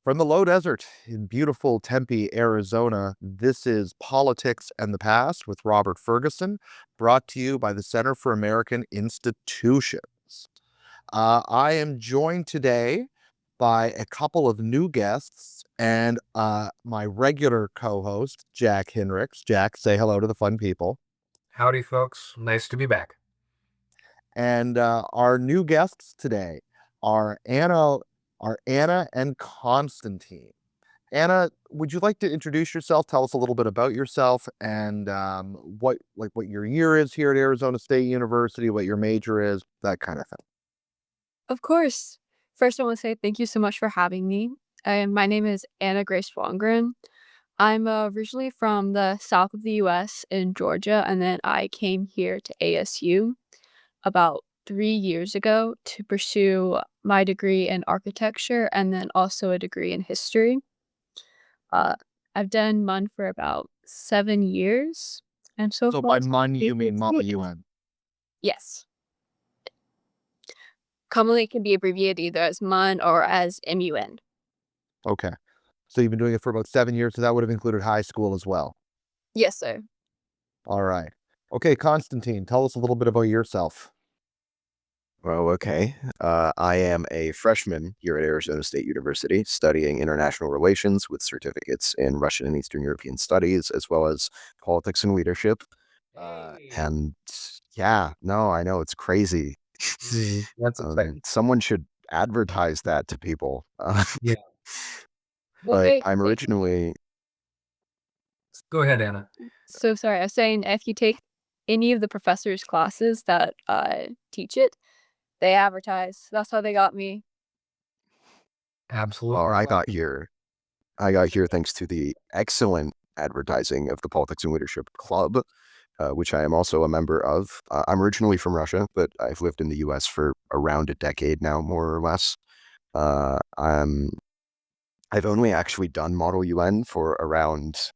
From the low desert in beautiful Tempe, Arizona, this is Politics and the Past with Robert Ferguson, brought to you by the Center for American Institutions. I am joined today by a couple of new guests and my regular co-host, Jack Hinrichs. Jack, say hello to the fun people. Howdy, folks. Nice to be back. And our new guests today are Anna and Konstantin. Anna, would you like to introduce yourself? Tell us a little bit about yourself and what your year is here at Arizona State University, what your major is, that kind of thing. Of course. First, I want to say thank you so much for having me. My name is Anna Grace Wangerin. I'm originally from the south of the U.S. in Georgia, and then I came here to ASU about 3 years ago to pursue my degree in architecture and then also a degree in history. Uh, I've done MUN for about 7 years, and so So far, by MUN, you mean Model UN. yes. Commonly, it can be abbreviated either as MUN or as MUN. Okay. So you've been doing it for about 7 years, so that would have included high school as well. Yes, sir. All right. Okay, Konstantin, tell us a little bit about yourself. Well, okay. I am a freshman here at Arizona State University studying international relations with certificates in Russian and Eastern European studies, as well as politics and leadership. And yeah, no, I know it's crazy. That's exciting. Someone should advertise that to people. Yeah. But I'm originally... Go ahead, Anna. So sorry, I was saying if you take any of the professors' classes that teach it, they advertise. That's how they got me. Absolutely. Well, I got here thanks to the excellent advertising of the Politics and Leadership Club, which I am also a member of. I'm originally from Russia, but I've lived in the U.S. for around a decade now, more or less. I've only actually done Model UN for around...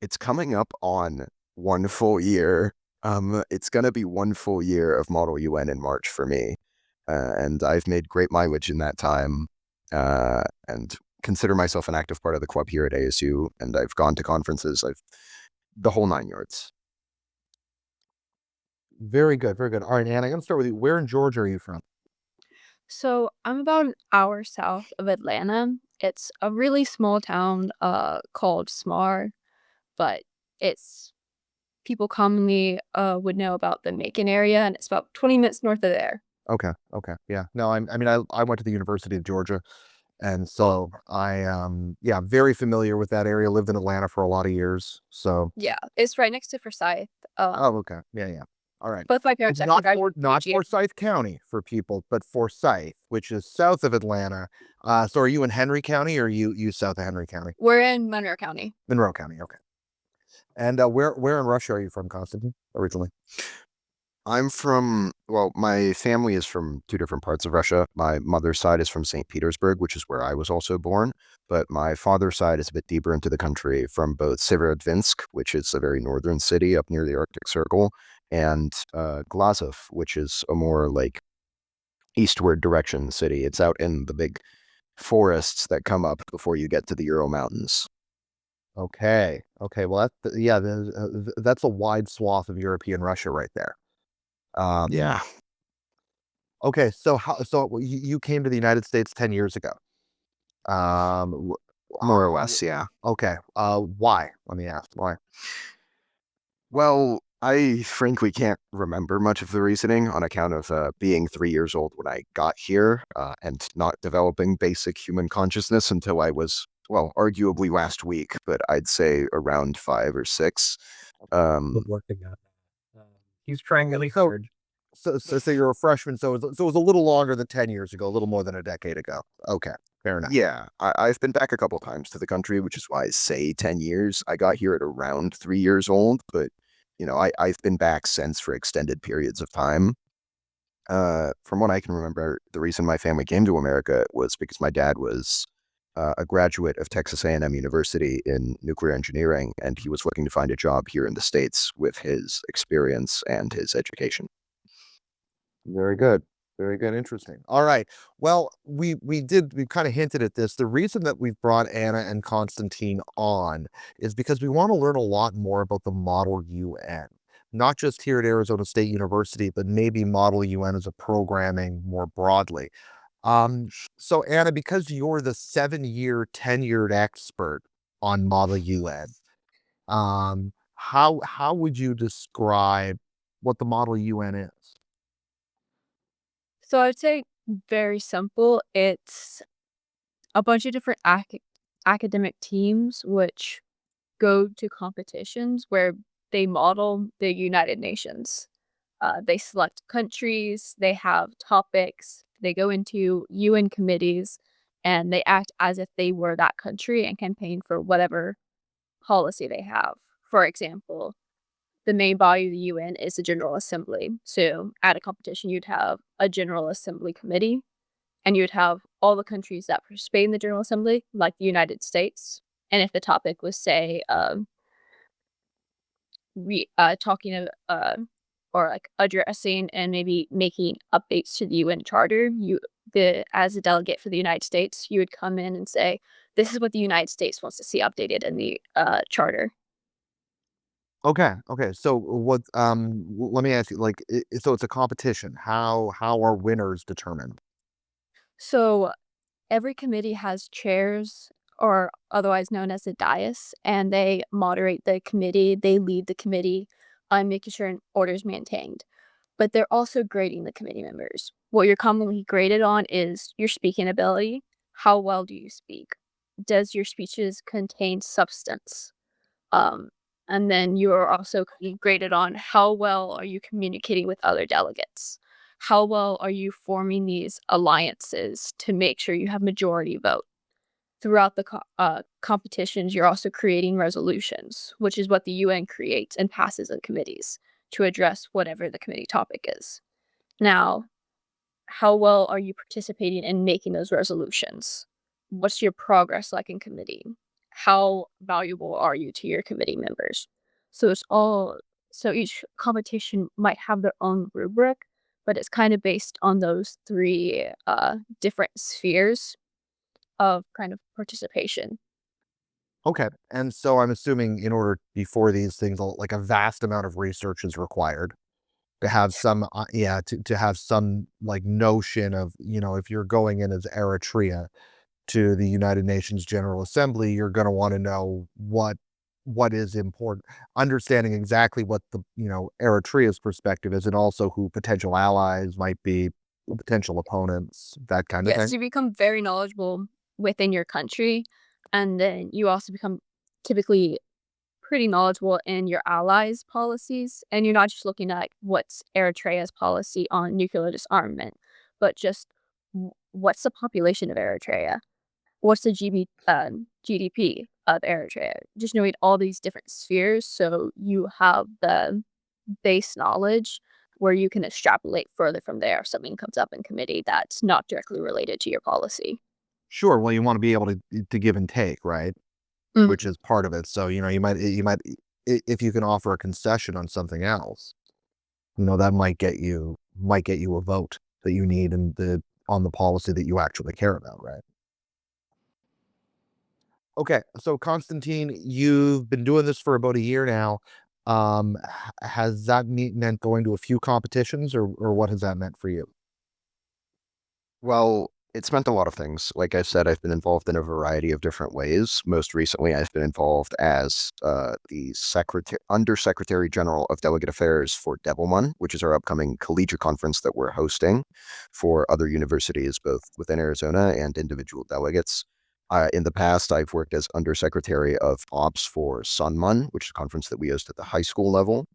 It's coming up on 1 full year. It's going to be 1 full year of Model UN in March for me. And I've made great mileage in that time, and consider myself an active part of the club here at ASU. And I've gone to conferences, the whole 9 yards. Very good, very good. All right, Anna, I'm going to start with you. Where in Georgia are you from? So I'm about an hour south of Atlanta. It's a really small town called Smar, but it's people commonly would know about the Macon area, and it's about 20 minutes north of there. Okay, yeah. No, I went to the University of Georgia, and so yeah, very familiar with that area. Lived in Atlanta for a lot of years, so. Yeah, it's right next to Forsyth. Oh, okay. Yeah. All right. Both my parents Not Forsyth County for people, but Forsyth, which is south of Atlanta. So are you in Henry County or are you south of Henry County? We're in Monroe County. Monroe County, okay. And where in Russia are you from, Konstantin, originally? My family is from 2 different parts of Russia. My mother's side is from St. Petersburg, which is where I was also born. But my father's side is a bit deeper into the country, from both Severodvinsk, which is a very northern city up near the Arctic Circle, and Glazov, which is a more like eastward direction city. It's out in the big forests that come up before you get to the Ural Mountains. Okay. Well, that's a wide swath of European Russia right there. Yeah. Okay, so you came to the United States 10 years ago. More or less, yeah. Okay. Why? Let me ask. Why? Well, I frankly can't remember much of the reasoning on account of being 3 years old when I got here, and not developing basic human consciousness until I was, well, arguably last week, but I'd say around 5 or 6. Working on that. He's trying really hard. So you're a freshman, so it was a little longer than 10 years ago, a little more than a decade ago. Okay, fair enough. Yeah, I've been back a couple times to the country, which is why I say 10 years. I got here at around 3 years old, but I've been back since for extended periods of time. From what I can remember, the reason my family came to America was because my dad was a graduate of Texas A&M University in nuclear engineering, and he was looking to find a job here in the States with his experience and his education. Very good. Very good. Interesting. All right. Well, we kind of hinted at this. The reason that we've brought Anna and Konstantin on is because we want to learn a lot more about the Model UN, not just here at Arizona State University, but maybe Model UN as a programming more broadly. So Anna, because you're the 7-year tenured expert on Model UN, how would you describe what the Model UN is? So I'd say very simple. It's a bunch of different academic teams which go to competitions where they model the United Nations. They select countries, they have topics, they go into UN committees, and they act as if they were that country and campaign for whatever policy they have. For example, the main body of the UN is the General Assembly. So at a competition, you'd have a General Assembly committee, and you'd have all the countries that participate in the General Assembly, like the United States. And if the topic was, say, talking of, or like addressing and maybe making updates to the UN Charter, as a delegate for the United States, you would come in and say, "This is what the United States wants to see updated in the charter." Okay, okay. So let me ask you, like, so it's a competition. How are winners determined? So every committee has chairs, or otherwise known as a dais, and they moderate the committee. They lead the committee on making sure an order is maintained. But they're also grading the committee members. What you're commonly graded on is your speaking ability. How well do you speak? Does your speeches contain substance? Um, and then you are also graded on how well are you communicating with other delegates? How well are you forming these alliances to make sure you have majority vote? Throughout the competitions, you're also creating resolutions, which is what the UN creates and passes in committees to address whatever the committee topic is. Now, how well are you participating in making those resolutions? What's your progress like in committee? How valuable are you to your committee members? So it's all so each competition might have their own rubric, but it's kind of based on those three different spheres of kind of participation. Okay, and so I'm assuming in order before these things, like a vast amount of research is required to have some, yeah, to have some like notion of, if you're going in as Eritrea to the United Nations General Assembly, you're going to want to know what is important, understanding exactly what the, Eritrea's perspective is, and also who potential allies might be, potential opponents, that kind of Yes, thing. you become very knowledgeable within your country, and then you also become typically pretty knowledgeable in your allies' policies, and you're not just looking at what's Eritrea's policy on nuclear disarmament, but just what's the population of Eritrea? What's the GDP of Eritrea? Just knowing all these different spheres, so you have the base knowledge where you can extrapolate further from there if something comes up in committee that's not directly related to your policy. Sure. Well, you want to be able to give and take, right? Which is part of it. So, if you can offer a concession on something else, that might get you a vote that you need on the policy that you actually care about, right? Okay, so Constantine, you've been doing this for about a year now. Has that meant going to a few competitions, or what has that meant for you? Well, it's meant a lot of things. Like I said, I've been involved in a variety of different ways. Most recently, I've been involved as the Undersecretary General of Delegate Affairs for Devilman, which is our upcoming collegiate conference that we're hosting for other universities, both within Arizona and individual delegates. In the past, I've worked as Undersecretary of Ops for Sunmun, which is a conference that we host at the high school level.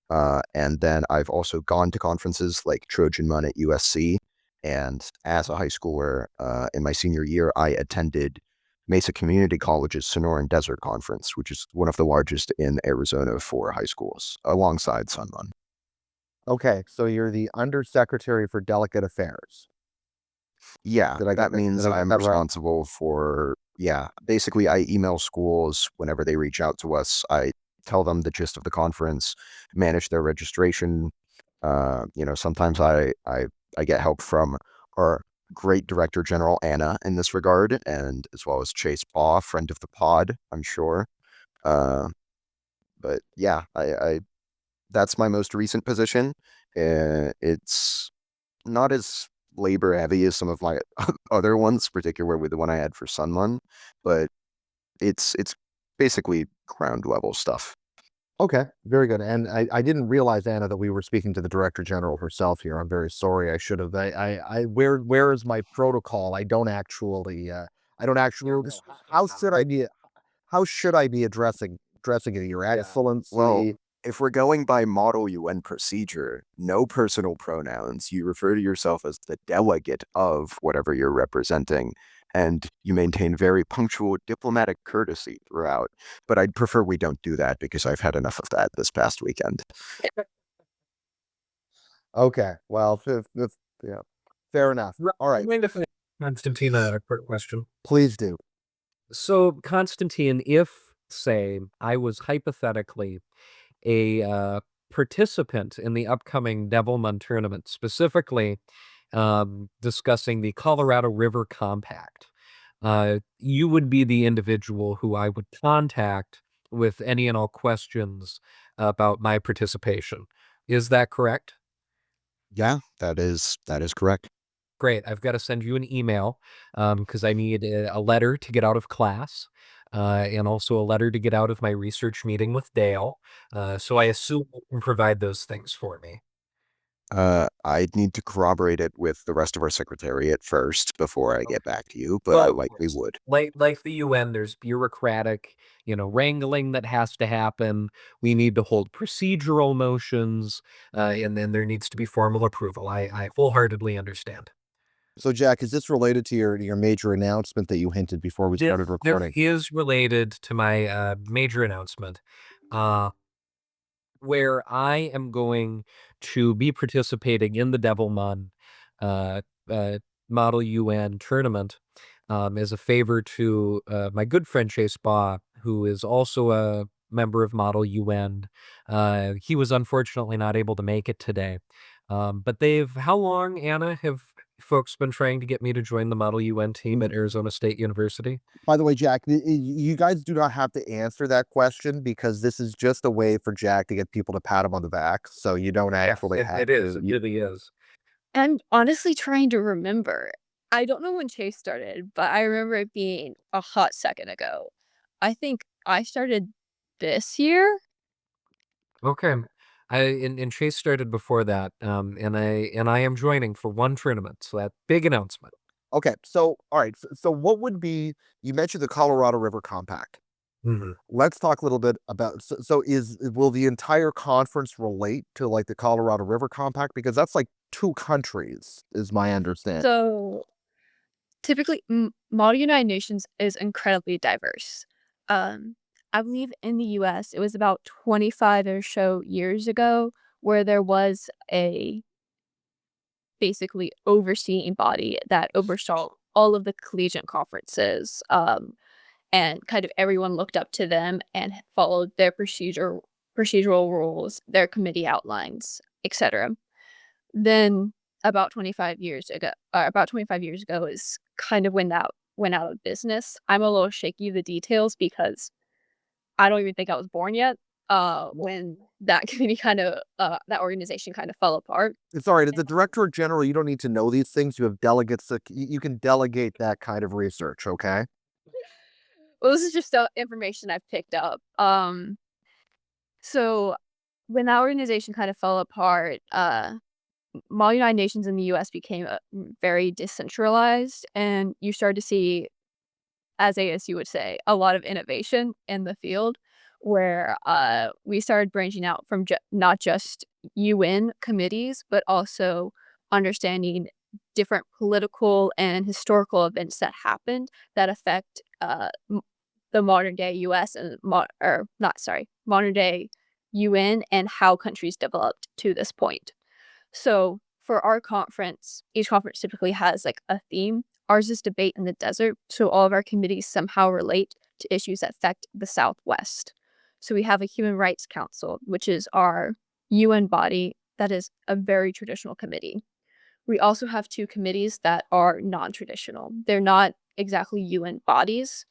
And then I've also gone to conferences like Trojan Mun at USC. And as a high schooler, in my senior year, I attended Mesa Community College's Sonoran Desert Conference, which is one of the largest in Arizona for high schools, alongside Sunmun. Okay, so you're the Undersecretary for Delegate Affairs. Yeah, Did I get that means did I get I'm that right? responsible for, yeah, basically I email schools whenever they reach out to us. I tell them the gist of the conference, manage their registration. Sometimes I I get help from our great Director General Anna in this regard, and as well as Chase Baugh, friend of the pod, I'm sure. But yeah, I that's my most recent position. It's not as labor heavy as some of my other ones, particularly the one I had for Sunmun, but it's basically ground level stuff. Okay, very good. And I didn't realize, Anna, that we were speaking to the Director General herself here. I'm very sorry. I should have. Where is my protocol? I don't actually know. How should I be addressing it? Your Excellency. Well, if we're going by Model UN procedure, no personal pronouns. You refer to yourself as the delegate of whatever you're representing, and you maintain very punctual diplomatic courtesy throughout. But I'd prefer we don't do that because I've had enough of that this past weekend. Okay, well, yeah, fair enough. All right, Konstantin, a quick question. please do. So, Konstantin, if, say, I was hypothetically a participant in the upcoming Devilman tournament, specifically discussing the Colorado River Compact, you would be the individual who I would contact with any and all questions about my participation. Is that correct? Yeah, that is correct. Great. I've got to send you an email because I need a letter to get out of class and also a letter to get out of my research meeting with Dale. So I assume you can provide those things for me. I'd need to corroborate it with the rest of our secretariat first before I get back to you, but I likely would. Like the UN, there's bureaucratic, wrangling that has to happen. We need to hold procedural motions, and then there needs to be formal approval. I wholeheartedly understand. So, Jack, is this related to your major announcement that you hinted before we started recording? There is related to my major announcement, where I am going to be participating in the Devilman uh, uh, Model UN tournament as a favor to my good friend Chase Baugh, who is also a member of Model UN. He was unfortunately not able to make it today. But how long, Anna, have folks been trying to get me to join the Model UN team at Arizona State University? By the way, Jack, you guys do not have to answer that question because this is just a way for Jack to get people to pat him on the back. So you don't actually have It is. It to. really is. I'm honestly trying to remember. I don't know when Chase started, but I remember it being a hot second ago. I think I started this year. Okay. And Chase started before that, and I am joining for one tournament, so that big announcement. Okay, so all right, so what would be? You mentioned the Colorado River Compact. Mhm. Let's talk a little bit about. So will the entire conference relate to like the Colorado River Compact because that's like two countries, is my understanding. So typically, Model United Nations is incredibly diverse. I believe in the U.S. it was about 25 or so years ago where there was a basically overseeing body that oversaw all of the collegiate conferences. And kind of everyone looked up to them and followed their procedural rules, their committee outlines, etc. Then about 25 years ago is kind of when that went out of business. I'm a little shaky of the details because I don't even think I was born yet when that committee that organization kind of fell apart. It's all right. As the Director General, you don't need to know these things. You have delegates that you can delegate that kind of research. Okay. Well, this is just information I've picked up. So when that organization kind of fell apart, Model United Nations in the U.S. became very decentralized, and you started to see, as ASU would say, a lot of innovation in the field, where we started branching out from not just UN committees, but also understanding different political and historical events that happened that affect the modern day US and modern day UN and how countries developed to this point. So for our conference, each conference typically has like a theme. Ours is debate in the desert. So all of our committees somehow relate to issues that affect the Southwest. So we have a Human Rights Council, which is our UN body that is a very traditional committee. We also have two committees that are non-traditional. They're not exactly UN bodies,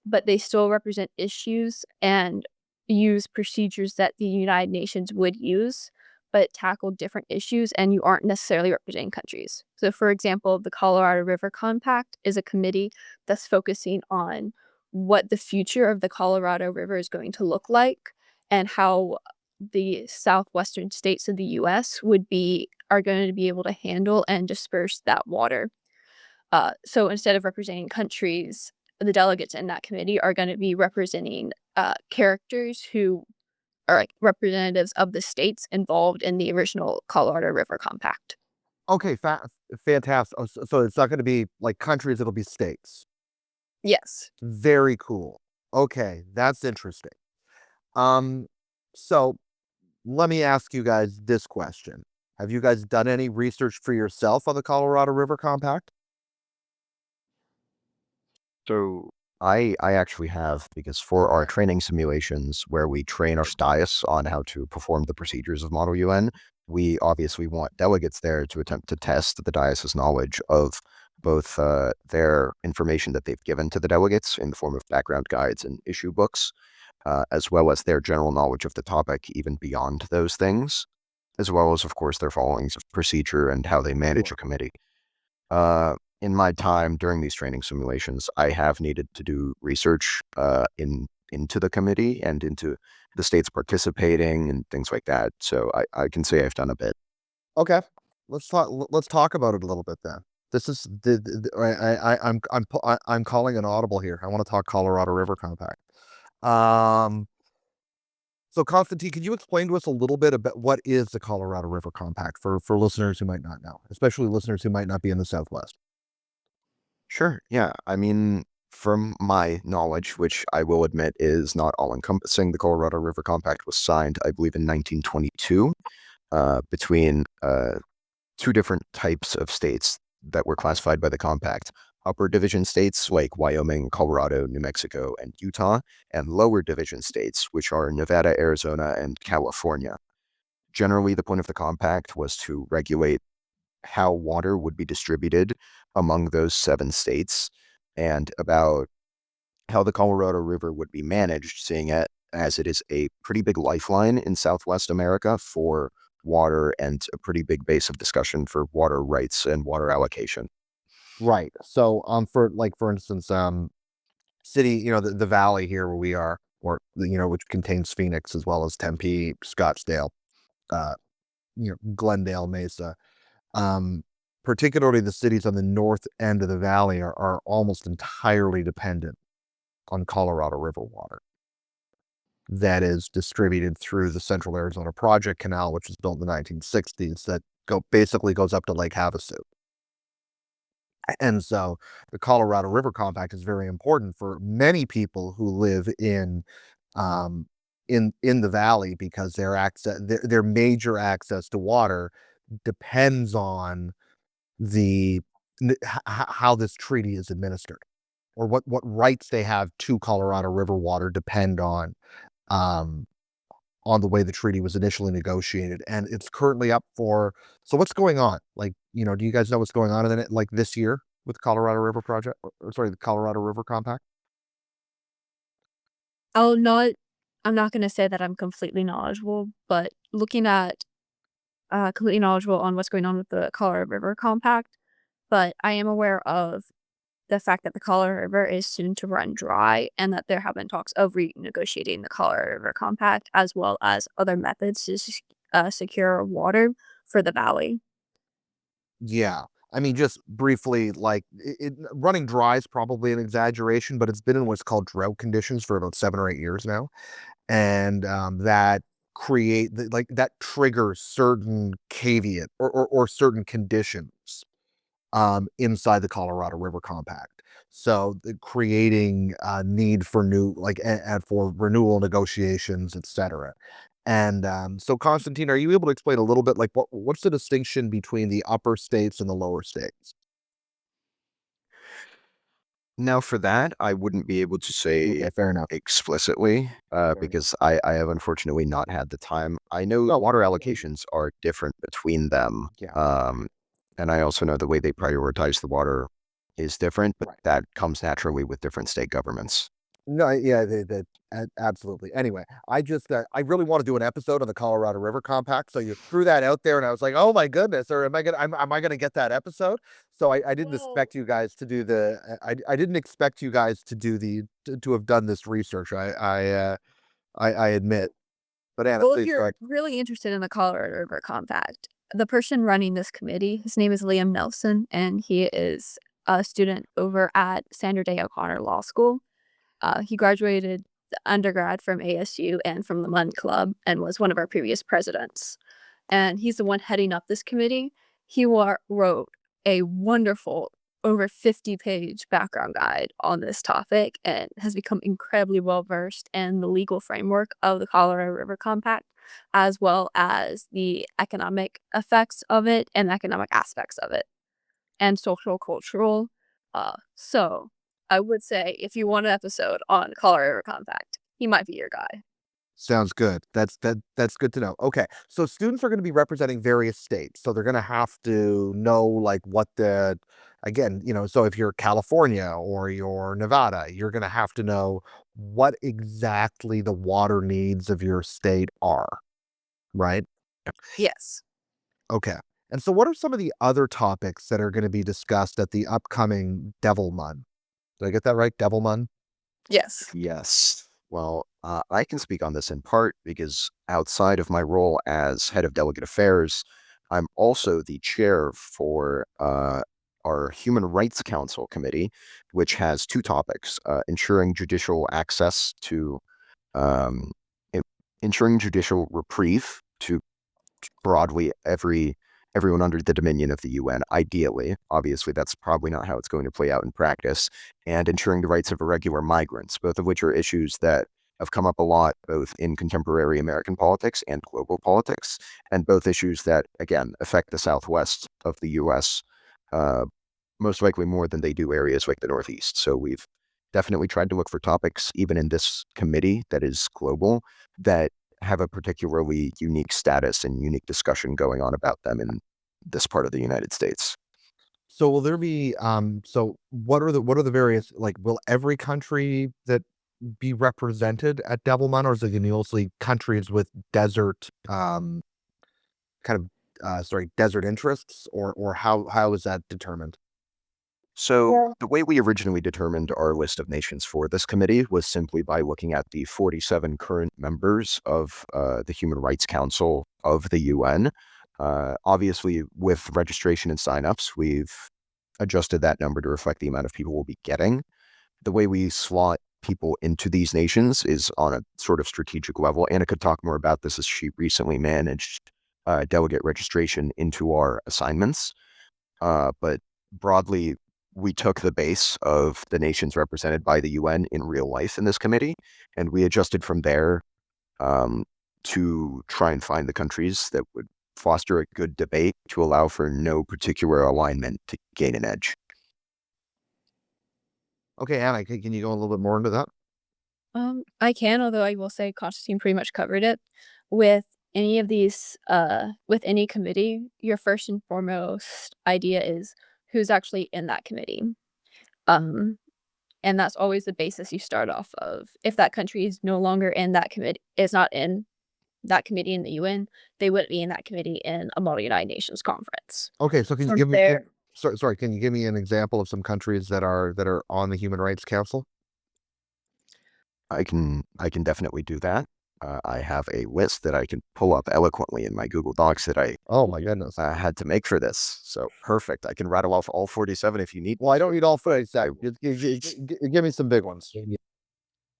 but they still represent issues and use procedures that the United Nations would use, but tackle different issues, and you aren't necessarily representing countries. So, for example, the Colorado River Compact is a committee that's focusing on what the future of the Colorado River is going to look like and how the southwestern states of the US are going to be able to handle and disperse that water. So instead of representing countries, the delegates in that committee are going to be representing characters who are like representatives of the states involved in the original Colorado River Compact. Okay, fantastic. Oh, so it's not going to be like countries, it'll be states. Yes. Very cool. Okay, that's interesting. Um, so let me ask you guys this question. Have you guys done any research for yourself on the Colorado River Compact? So I actually have, because for our Okay. training simulations where we train our dias on how to perform the procedures of Model UN, we obviously want delegates there to attempt to test the dias's knowledge of both their information that they've given to the delegates in the form of background guides and issue books, as well as their general knowledge of the topic even beyond those things, as well as, of course, their followings of procedure and how they manage a Sure. committee. In my time during these training simulations, I have needed to do research into the committee and into the states participating and things like that. So I can say I've done a bit. Okay. Let's talk about it a little bit then. This is I'm calling an audible here. I want to talk Colorado River Compact. Um, so Konstantin, can you explain to us a little bit about what is the Colorado River Compact for listeners who might not know, especially listeners who might not be in the Southwest? Sure. Yeah. I mean, from my knowledge, which I will admit is not all encompassing, the Colorado River Compact was signed, I believe, in 1922 between two different types of states that were classified by the compact: upper division states like Wyoming, Colorado, New Mexico, and Utah, and lower division states, which are Nevada, Arizona, and California. Generally, the point of the compact was to regulate how water would be distributed among those 7 states and about how the Colorado River would be managed, seeing it as it is a pretty big lifeline in Southwest America for water and a pretty big base of discussion for water rights and water allocation. Right. So, for instance, city, the valley here where we are, or which contains Phoenix as well as Tempe, Scottsdale, uh, Glendale, Mesa. Um, Particularly the cities on the north end of the valley are almost entirely dependent on Colorado River water that is distributed through the Central Arizona Project Canal, which was built in the 1960s, that basically goes up to Lake Havasu. And so the Colorado River Compact is very important for many people who live um, in the valley, because their major access to water depends on the how this treaty is administered, or what rights they have to Colorado River water depend um, on the way the treaty was initially negotiated, and it's currently up for. So what's going on? Like, do you guys know what's going on in it, like this year with Colorado River Project, or sorry, the Colorado River Compact? I'll not I'm not gonna say that I'm completely knowledgeable, but looking at completely knowledgeable on what's going on with the Colorado River Compact, but I am aware of the fact that the Colorado River is soon to run dry and that there have been talks of renegotiating the Colorado River Compact as well as other methods to secure water for the valley. Yeah. I mean, just briefly, like running dry is probably an exaggeration, but it's been in what's called drought conditions for about 7 or 8 years now. And that triggers certain caveat, or certain conditions inside the Colorado River Compact. So creating a need for new, and for renewal negotiations, etc. And so, Konstantin, are you able to explain a little bit, like what's the distinction between the upper states and the lower states? Now, for that, I wouldn't be able to say Okay, fair enough. explicitly Fair enough. because I have unfortunately not had the time. I know No, water allocations are different between them. yeah. And I also know the way they prioritize the water is different, but that comes naturally with different state governments. No, yeah, absolutely. Anyway, I really want to do an episode on the Colorado River Compact. So you threw that out there, and I was like, oh my goodness, or am I gonna get that episode? So I didn't expect you guys to do I didn't expect you guys to do to have done this research. I admit. But Anna, Well, if please go you're ahead. really interested in the Colorado River Compact, the person running this committee, his name is Liam Nelson, and he is a student over at Sandra Day O'Connor Law School. He graduated the undergrad from ASU and from the MUN Club and was one of our previous presidents. And he's the one heading up this committee. He wrote a wonderful, over 50-page background guide on this topic and has become incredibly well versed in the legal framework of the Colorado River Compact, as well as the economic effects of it and economic aspects of it, and social cultural. So I would say if you want an episode on Colorado River Compact, he might be your guy. Sounds good. That's good to know. Okay, so students are going to be representing various states, so they're going to have to know like what the again, so if you're California or you're Nevada, you're going to have to know what exactly the water needs of your state are, right? Yes. Okay. And so what are some of the other topics that are going to be discussed at the upcoming Devil Mun? Did I get that right? Devil Mun? Yes. Yes. Well, I can speak on this in part because outside of my role as head of delegate affairs, I'm also the chair for our Human Rights Council committee, which has two topics: ensuring judicial access to um, en- ensuring judicial reprieve to broadly everyone under the dominion of the UN, ideally. Obviously, that's probably not how it's going to play out in practice, and ensuring the rights of irregular migrants, both of which are issues that have come up a lot, both in contemporary American politics and global politics, and both issues that, again, affect the Southwest of the US, uh, most likely more than they do areas like the Northeast. So we've definitely tried to look for topics, even in this committee that is global, that have a particularly unique status and unique discussion going on about them in this part of the United States. So will there be so what are the various like will every country that be represented at Devilman, or is it gonna be mostly countries with desert kind of desert interests, or how is that determined? So the way we originally determined our list of nations for this committee was simply by looking at the 47 current members of the Human Rights Council of the UN. Obviously, with registration and signups, we've adjusted that number to reflect the amount of people we'll be getting. The way we slot people into these nations is on a sort of strategic level. Anna could talk more about this as she recently managed delegate registration into our assignments. But broadly, we took the base of the nations represented by the UN in real life in this committee, and we adjusted from there um, to try and find the countries that would foster a good debate to allow for no particular alignment to gain an edge. Okay, Anna, can you go a little bit more into that? I can, although I will say Konstantin pretty much covered it. With any of these, with any committee, your first and foremost idea is who's actually in that committee. Um, and that's always the basis you start off of. If that country is no longer in that committee, is not in that committee in the UN, they wouldn't be in that committee in a Model United Nations conference. Okay, so can you From give me there, sorry, can you give me an example of some countries that are on the Human Rights Council? I can definitely do that. I have a list that I can pull up eloquently in my Google Docs that I Oh my goodness. had to make for this. So perfect. I can rattle off all 47 if you need. Well, I don't need all 47. Give me some big ones.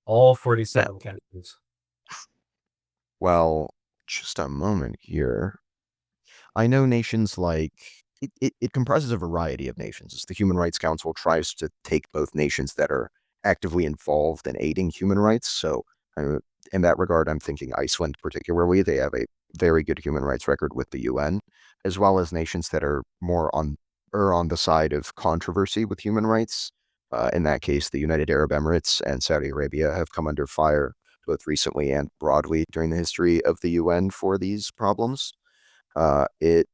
All 47 countries. Well, just a moment here. I know nations like it comprises a variety of nations. As the Human Rights Council tries to take both nations that are actively involved in aiding human rights. So, in that regard, I'm thinking Iceland particularly. They have a very good human rights record with the UN, as well as nations that are more on the side of controversy with human rights. In that case, the United Arab Emirates and Saudi Arabia have come under fire both recently and broadly during the history of the UN for these problems. It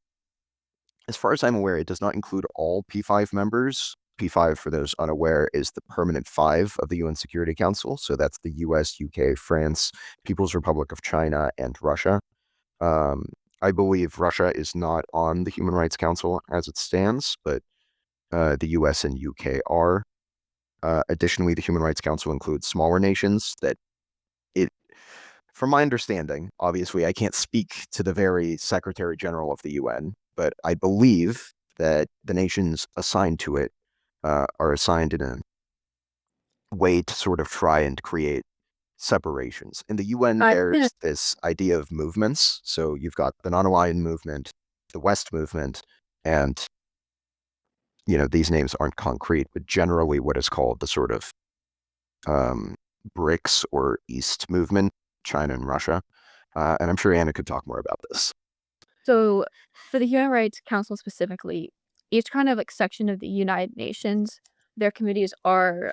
As far as I'm aware, it does not include all P5 members. P5, for those unaware, is the permanent five of the UN Security Council. So that's the US, UK, France, People's Republic of China, and Russia. I believe Russia is not on the Human Rights Council as it stands, but the US and UK are. Additionally, the Human Rights Council includes smaller nations that it, from my understanding, obviously I can't speak to the very Secretary General of the UN, but I believe that the nations assigned to it are assigned in a way to sort of try and create separations. In the UN, there's this idea of movements. So you've got the non-aligned movement, the West movement, and these names aren't concrete, but generally what is called the sort of BRICS or East movement, China and Russia. And I'm sure Anna could talk more about this. So, for the Human Rights Council specifically, each kind of like section of the United Nations, their committees are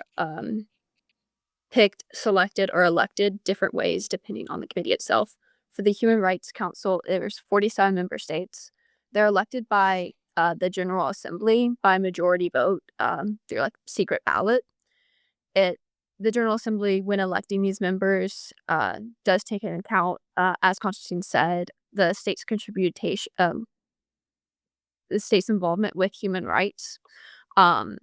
picked, selected, or elected different ways depending on the committee itself. For the Human Rights Council, there's 47 member states. They're elected by the General Assembly by majority vote through like secret ballot. The General Assembly, when electing these members, does take into account, as Konstantin said, the state's contribution, the state's involvement with human rights, um,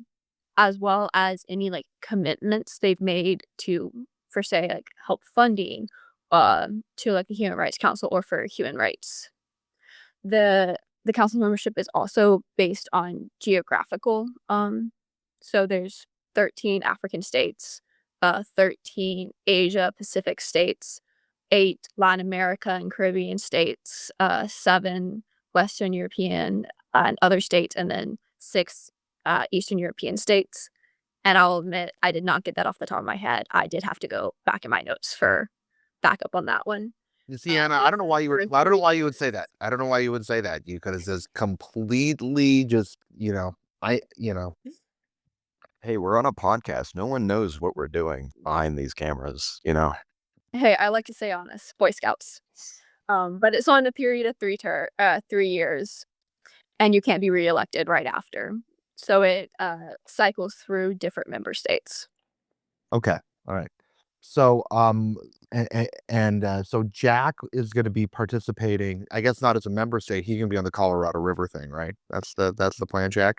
as well as any like commitments they've made to, for say, like help funding, to like the Human Rights Council or for human rights. The council membership is also based on geographical. So there's 13 African states, 13 Asia Pacific states, 8 Latin America and Caribbean states, 7 Western European and other states, and then 6 Eastern European states. And I'll admit, I did not get that off the top of my head. I did have to go back in my notes for backup on that one. You see, Anna, I don't know why you were. I don't know why you would say that. I don't know why you would say that. You could have just completely just, Hey, we're on a podcast. No one knows what we're doing behind these cameras, Hey, I like to say honest, Boy Scouts. But it's on a period of 3 years, and you can't be reelected right after. So it cycles through different member states. Okay. All right. So, so Jack is going to be participating, I guess not as a member state. He's going to be on the Colorado River thing, right? That's the plan, Jack.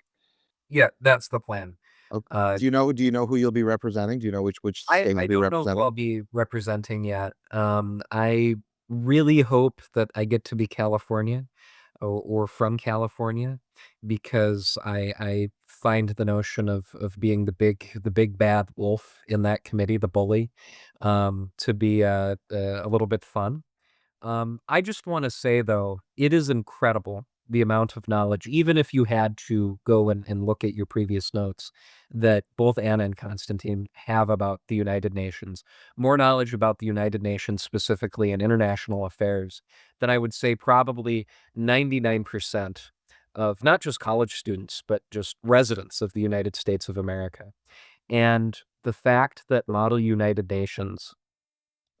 Yeah, that's the plan. Okay. Do you know who you'll be representing? Do you know which state you'll I be don't know who representing? I'll be representing yet. I really hope that I get to be California or from California because I find the notion of being the big bad wolf in that committee, the bully, to be a little bit fun. I just want to say, though, it is incredible the amount of knowledge, even if you had to go and look at your previous notes, that both Anna and Konstantin have about the United Nations. More knowledge about the United Nations, specifically in international affairs, than I would say probably 99% of not just college students, but just residents of the United States of America. And the fact that Model United Nations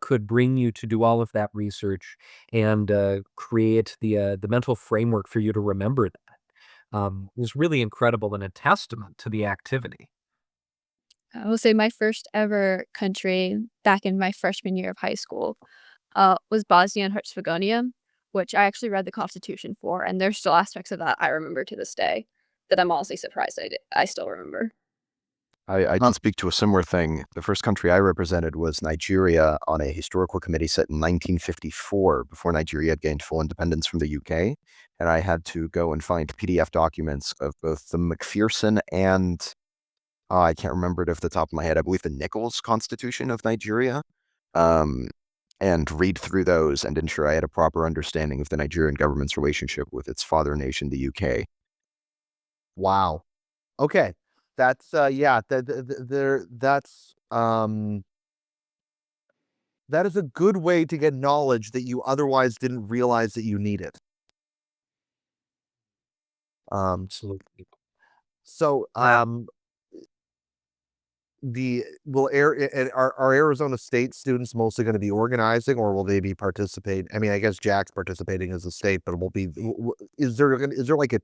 could bring you to do all of that research and create the mental framework for you to remember that was really incredible and a testament to the activity. I will say my first ever country back in my freshman year of high school was Bosnia and Herzegovina, which I actually read the Constitution for, and there's still aspects of that I remember to this day that I'm honestly surprised I still remember. I can speak to a similar thing. The first country I represented was Nigeria on a historical committee set in 1954, before Nigeria had gained full independence from the UK. And I had to go and find PDF documents of both the Macpherson and I can't remember it off the top of my head. I believe the Nichols Constitution of Nigeria, and read through those and ensure I had a proper understanding of the Nigerian government's relationship with its father nation, the UK. Wow. Okay. That's that is a good way to get knowledge that you otherwise didn't realize that you needed. Absolutely. So are Arizona State students mostly going to be organizing, or will they be participating? I mean, I guess Jack's participating as a state, but is there like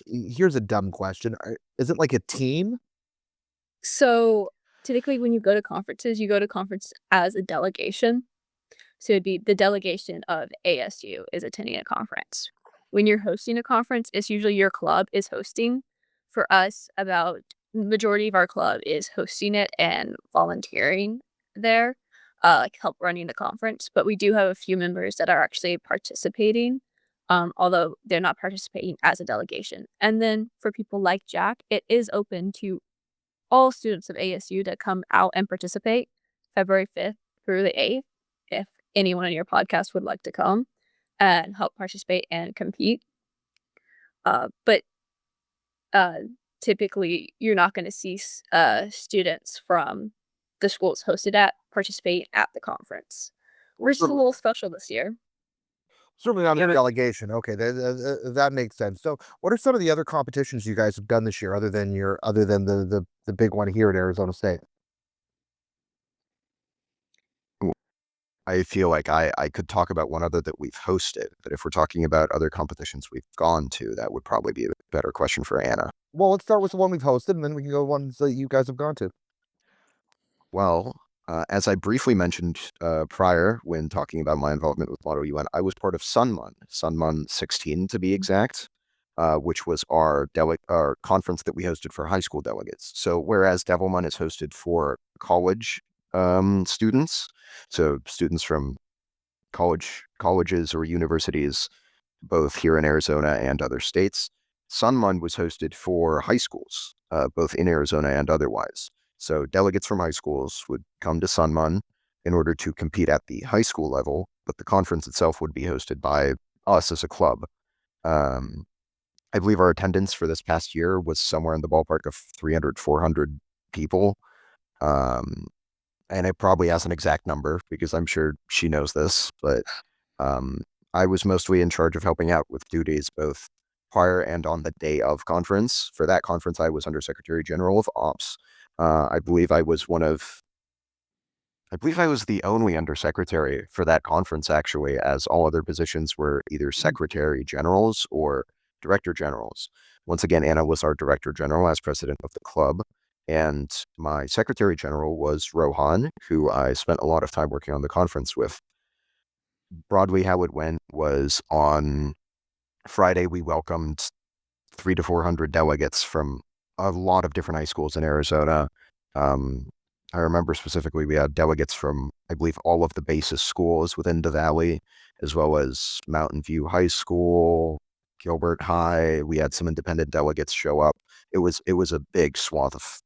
Here's a dumb question. Is it like a team? So typically when you go to conferences, you go to conference as a delegation. So it'd be the delegation of ASU is attending a conference. When you're hosting a conference, it's usually your club is hosting. For us, about majority of our club is hosting it and volunteering there, like help running the conference. But we do have a few members that are actually participating, although they're not participating as a delegation. And then for people like Jack, it is open to all students of ASU to come out and participate February 5th through the 8th, if anyone on your podcast would like to come and help participate and compete. But typically, you're not going to see students from the schools hosted at participate at the conference. We're just a little special this year. Certainly not Yeah, a but- delegation. Okay, that makes sense. So, what are some of the other competitions you guys have done this year, other than the big one here at Arizona State? I feel like I could talk about one other that we've hosted, but if we're talking about other competitions we've gone to, that would probably be a better question for Anna. Well, let's start with the one we've hosted, and then we can go ones that you guys have gone to. Well, as I briefly mentioned prior when talking about my involvement with Model UN, I was part of Sunmun 16 to be exact, which was our conference that we hosted for high school delegates. So whereas Devilmun is hosted for college students, so students from colleges or universities, both here in Arizona and other states, Sunmun was hosted for high schools, both in Arizona and otherwise. So delegates from high schools would come to Sunmun in order to compete at the high school level, but the conference itself would be hosted by us as a club. I believe our attendance for this past year was somewhere in the ballpark of 300, 400 people. And it probably has an exact number because I'm sure she knows this, but I was mostly in charge of helping out with duties both prior and on the day of conference. For that conference, I was Undersecretary General of Ops. I believe I was the only undersecretary for that conference, actually, as all other positions were either secretary generals or director generals. Once again, Anna was our director general as president of the club. And my secretary general was Rohan, who I spent a lot of time working on the conference with. Broadly, how it went was on Friday, we welcomed 300 to 400 delegates from a lot of different high schools in Arizona. I remember specifically we had delegates from, I believe, all of the basis schools within the valley, as well as Mountain View High School, Gilbert High. We had some independent delegates show up. It was a big swath of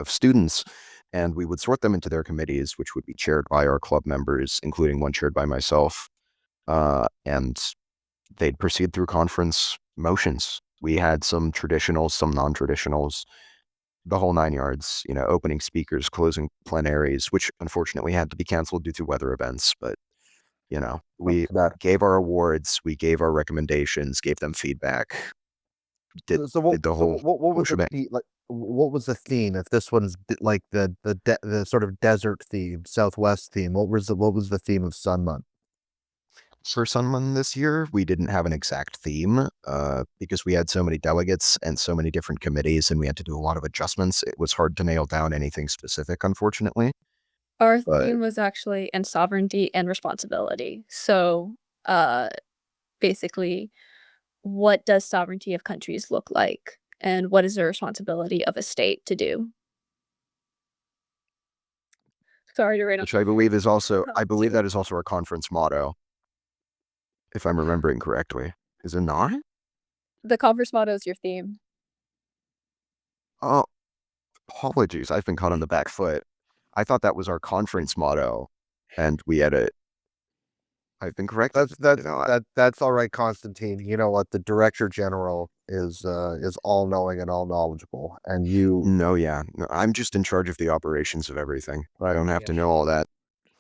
students, and we would sort them into their committees, which would be chaired by our club members, including one chaired by myself. And they'd proceed through conference motions. We had some traditionals, some non-traditionals, the whole 9 yards, opening speakers, closing plenaries, which unfortunately had to be canceled due to weather events. But, we gave our awards, we gave our recommendations, gave them feedback, did the whole what was shebang. what was the theme? If this one's like the sort of desert theme, Southwest theme, what was the theme of Sunmun? For Sunmun this year, we didn't have an exact theme because we had so many delegates and so many different committees, and we had to do a lot of adjustments. It was hard to nail down anything specific, unfortunately. Our But- theme was actually in sovereignty and responsibility. So, basically, what does sovereignty of countries look like, and what is the responsibility of a state to do? Sorry to rain on. Which I believe is also, that is also our conference motto, if I'm remembering correctly. Is it not? The conference motto is your theme. Oh, apologies. I've been caught on the back foot. I thought that was our conference motto, and we had it. I've been corrected. That's all right, Konstantin. You know what? The director general is all knowing and all knowledgeable, and you. No, I'm just in charge of the operations of everything. I don't have to know all that.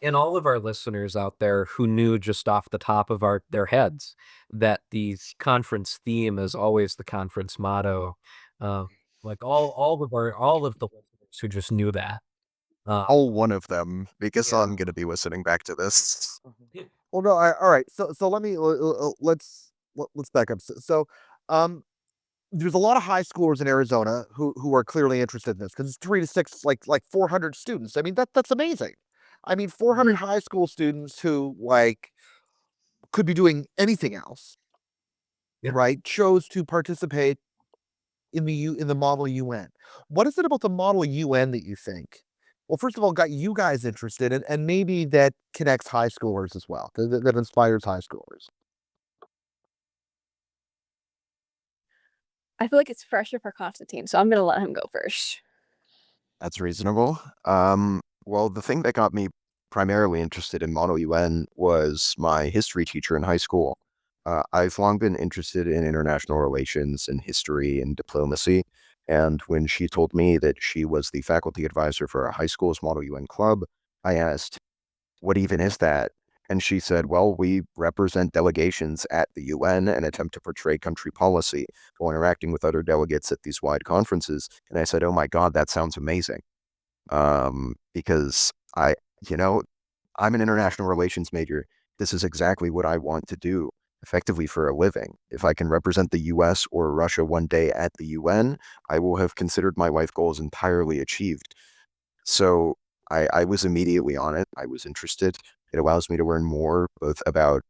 And all of our listeners out there who knew just off the top of their heads that the conference theme is always the conference motto. Like all of the listeners who just knew that. One of them, because I'm going to be listening back to this. Well, no, all right. So let me let's back up. So there's a lot of high schoolers in Arizona who are clearly interested in this because it's 3 to 6, like 400 students. I mean, that's amazing. I mean, 400 Mhm. high school students who like could be doing anything else, Yeah. right? Chose to participate in the Model UN. What is it about the Model UN that you think? Well, first of all, got you guys interested, and maybe that connects high schoolers as well, that inspires high schoolers. I feel like it's fresher for Konstantin, so I'm gonna let him go first. That's reasonable. Well, the thing that got me primarily interested in Model UN was my history teacher in high school. I've long been interested in international relations and history and diplomacy. And when she told me that she was the faculty advisor for a high school's Model UN club, I asked, what even is that? And she said, well, we represent delegations at the UN and attempt to portray country policy while interacting with other delegates at these wide conferences. And I said, oh my God, that sounds amazing. Because you know, I'm an international relations major. This is exactly what I want to do effectively for a living. If I can represent the US or Russia one day at the UN, I will have considered my life goals entirely achieved. So I was immediately on it. I was interested. It allows me to learn more both about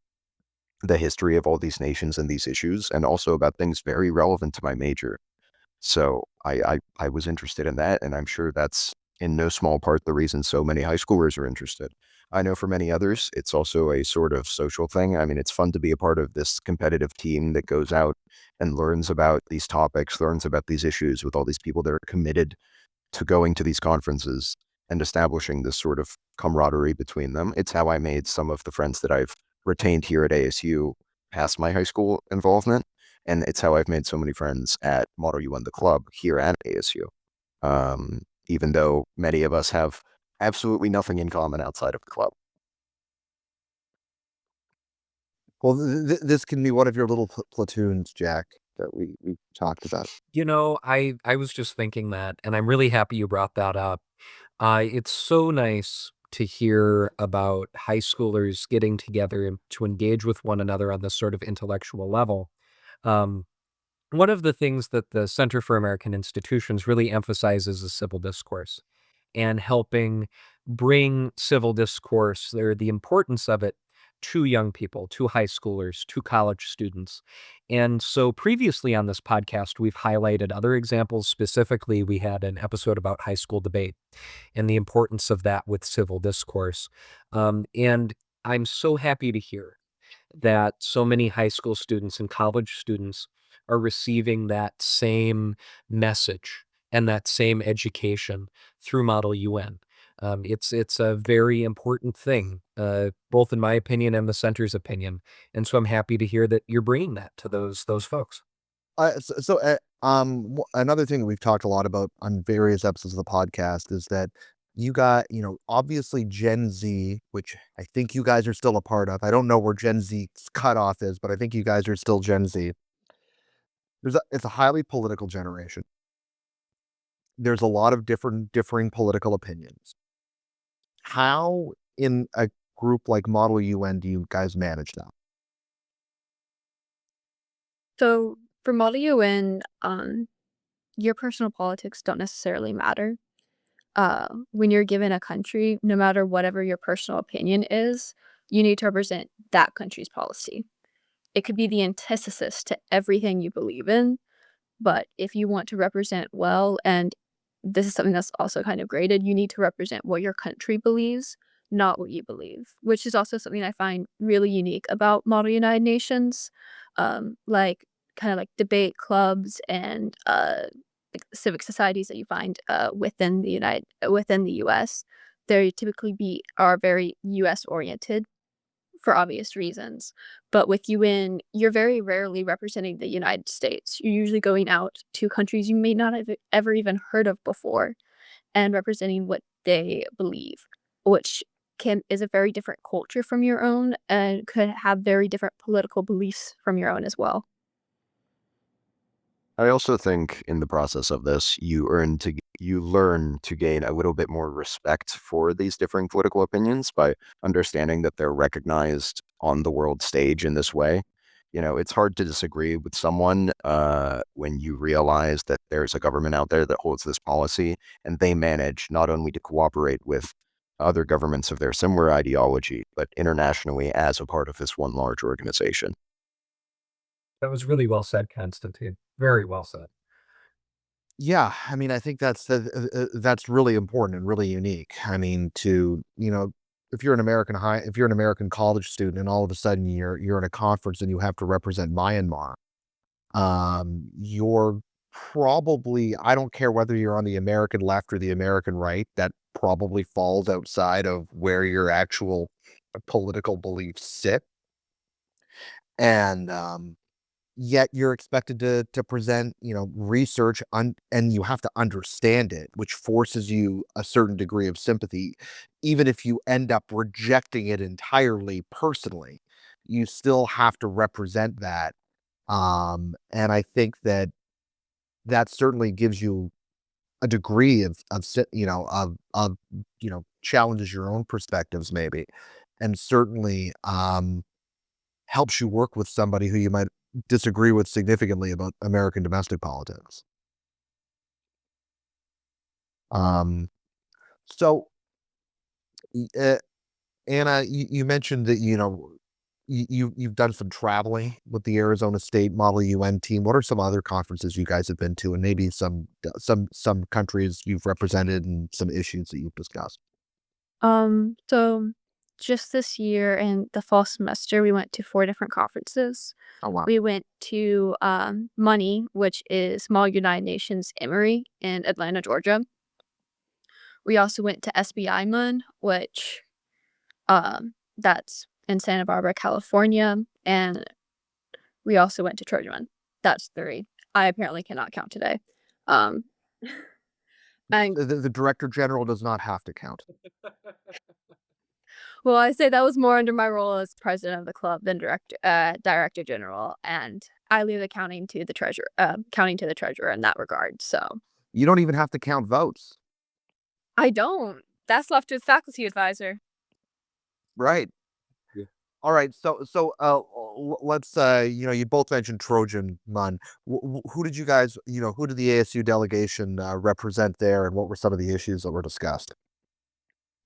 the history of all these nations and these issues, and also about things very relevant to my major. So I was interested in that, and I'm sure that's in no small part the reason so many high schoolers are interested. I know for many others, it's also a sort of social thing. I mean, it's fun to be a part of this competitive team that goes out and learns about these topics, learns about these issues with all these people that are committed to going to these conferences and establishing this sort of camaraderie between them. It's how I made some of the friends that I've retained here at ASU past my high school involvement. And it's how I've made so many friends at Model UN, the club here at ASU. Even though many of us have absolutely nothing in common outside of the club. Well, this can be one of your little platoons, Jack, that we talked about. I was just thinking that, and I'm really happy you brought that up. It's so nice to hear about high schoolers getting together and to engage with one another on this sort of intellectual level. Um, One of the things that the Center for American Institutions really emphasizes is civil discourse and helping bring civil discourse or the importance of it to young people, to high schoolers, to college students. And so previously on this podcast, we've highlighted other examples. Specifically, we had an episode about high school debate and the importance of that with civil discourse. And I'm so happy to hear that so many high school students and college students are receiving that same message and that same education through Model UN. It's a very important thing, both in my opinion and the center's opinion, and so I'm happy to hear that you're bringing that to those folks. Another thing that we've talked a lot about on various episodes of the podcast is that you got, obviously Gen Z, which I think you guys are still a part of. I don't know where Gen Z's cutoff is, but I think you guys are still Gen Z. It's a highly political generation. There's a lot of differing political opinions. How in a group like Model UN do you guys manage that? So for Model UN, your personal politics don't necessarily matter. When you're given a country, no matter whatever your personal opinion is, you need to represent that country's policy. It could be the antithesis to everything you believe in, but if you want to represent well, and this is something that's also kind of graded, you need to represent what your country believes, not what you believe, which is also something I find really unique about Model United Nations, like kind of like debate clubs and like civic societies that you find within the U.S. They typically are very U.S. oriented for obvious reasons. But with UN, you're very rarely representing the United States. You're usually going out to countries you may not have ever even heard of before and representing what they believe, which can is a very different culture from your own and could have very different political beliefs from your own as well. I also think in the process of this, you learn to gain a little bit more respect for these differing political opinions by understanding that they're recognized on the world stage in this way. it's hard to disagree with someone when you realize that there's a government out there that holds this policy, and they manage not only to cooperate with other governments of their similar ideology, but internationally as a part of this one large organization. That was really well said, Konstantin. Very well said. Yeah, I mean, I think that's really important and really unique. I mean, if you're an if you're an American college student and all of a sudden you're in a conference and you have to represent Myanmar, you're probably, I don't care whether you're on the American left or the American right, that probably falls outside of where your actual political beliefs sit. And yet you're expected to present, research and you have to understand it, which forces you a certain degree of sympathy. Even if you end up rejecting it entirely personally, you still have to represent that. And I think that certainly gives you a degree of challenges your own perspectives maybe, and certainly helps you work with somebody who you might disagree with significantly about American domestic politics. Um, so, uh, Anna, you mentioned that you've done some traveling with the Arizona State Model UN team. What are some other conferences you guys have been to, and maybe some countries you've represented and some issues that you've discussed? So just this year in the fall semester, we went to 4 different conferences. Oh wow. We went to, Money, which is Small United Nations Emory in Atlanta, Georgia. We also went to SBI Mun, which, that's in Santa Barbara, California, and we also went to Trojan Mun. That's 3. I apparently cannot count today. Um, and The director general does not have to count. well, I say that was more under my role as president of the club than director general, and I leave the counting to the treasurer in that regard. So You don't even have to count votes. I don't. That's left to the faculty advisor. Right. Yeah. All right. Let's, you both mentioned Trojan Mun. Who did you guys, who did the ASU delegation represent there, and what were some of the issues that were discussed?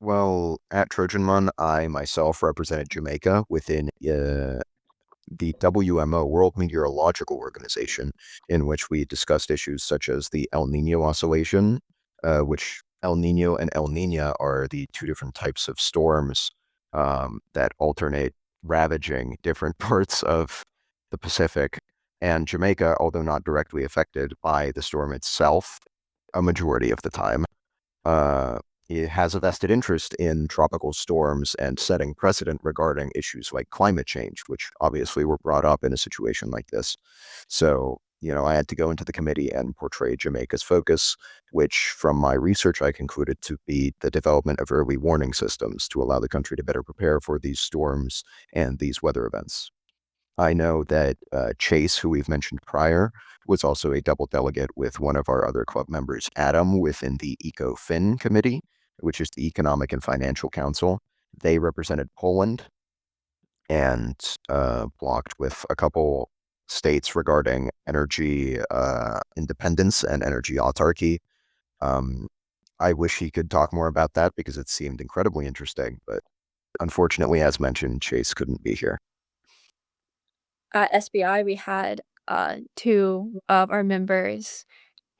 Well, at Trojan Mun, I myself represented Jamaica within the WMO, World Meteorological Organization, in which we discussed issues such as the El Nino oscillation, which El Nino and El Nina are the 2 different types of storms that alternate ravaging different parts of the Pacific. And Jamaica, although not directly affected by the storm itself, a majority of the time, uh, it has a vested interest in tropical storms and setting precedent regarding issues like climate change, which obviously were brought up in a situation like this. So, I had to go into the committee and portray Jamaica's focus, which from my research, I concluded to be the development of early warning systems to allow the country to better prepare for these storms and these weather events. I know that Chase, who we've mentioned prior, was also a double delegate with one of our other club members, Adam, within the ECOFIN committee, which is the Economic and Financial Council. They represented Poland and blocked with a couple states regarding energy independence and energy autarky. Um, I wish he could talk more about that because it seemed incredibly interesting, but unfortunately, as mentioned, Chase couldn't be here. At SBI, we had 2 of our members,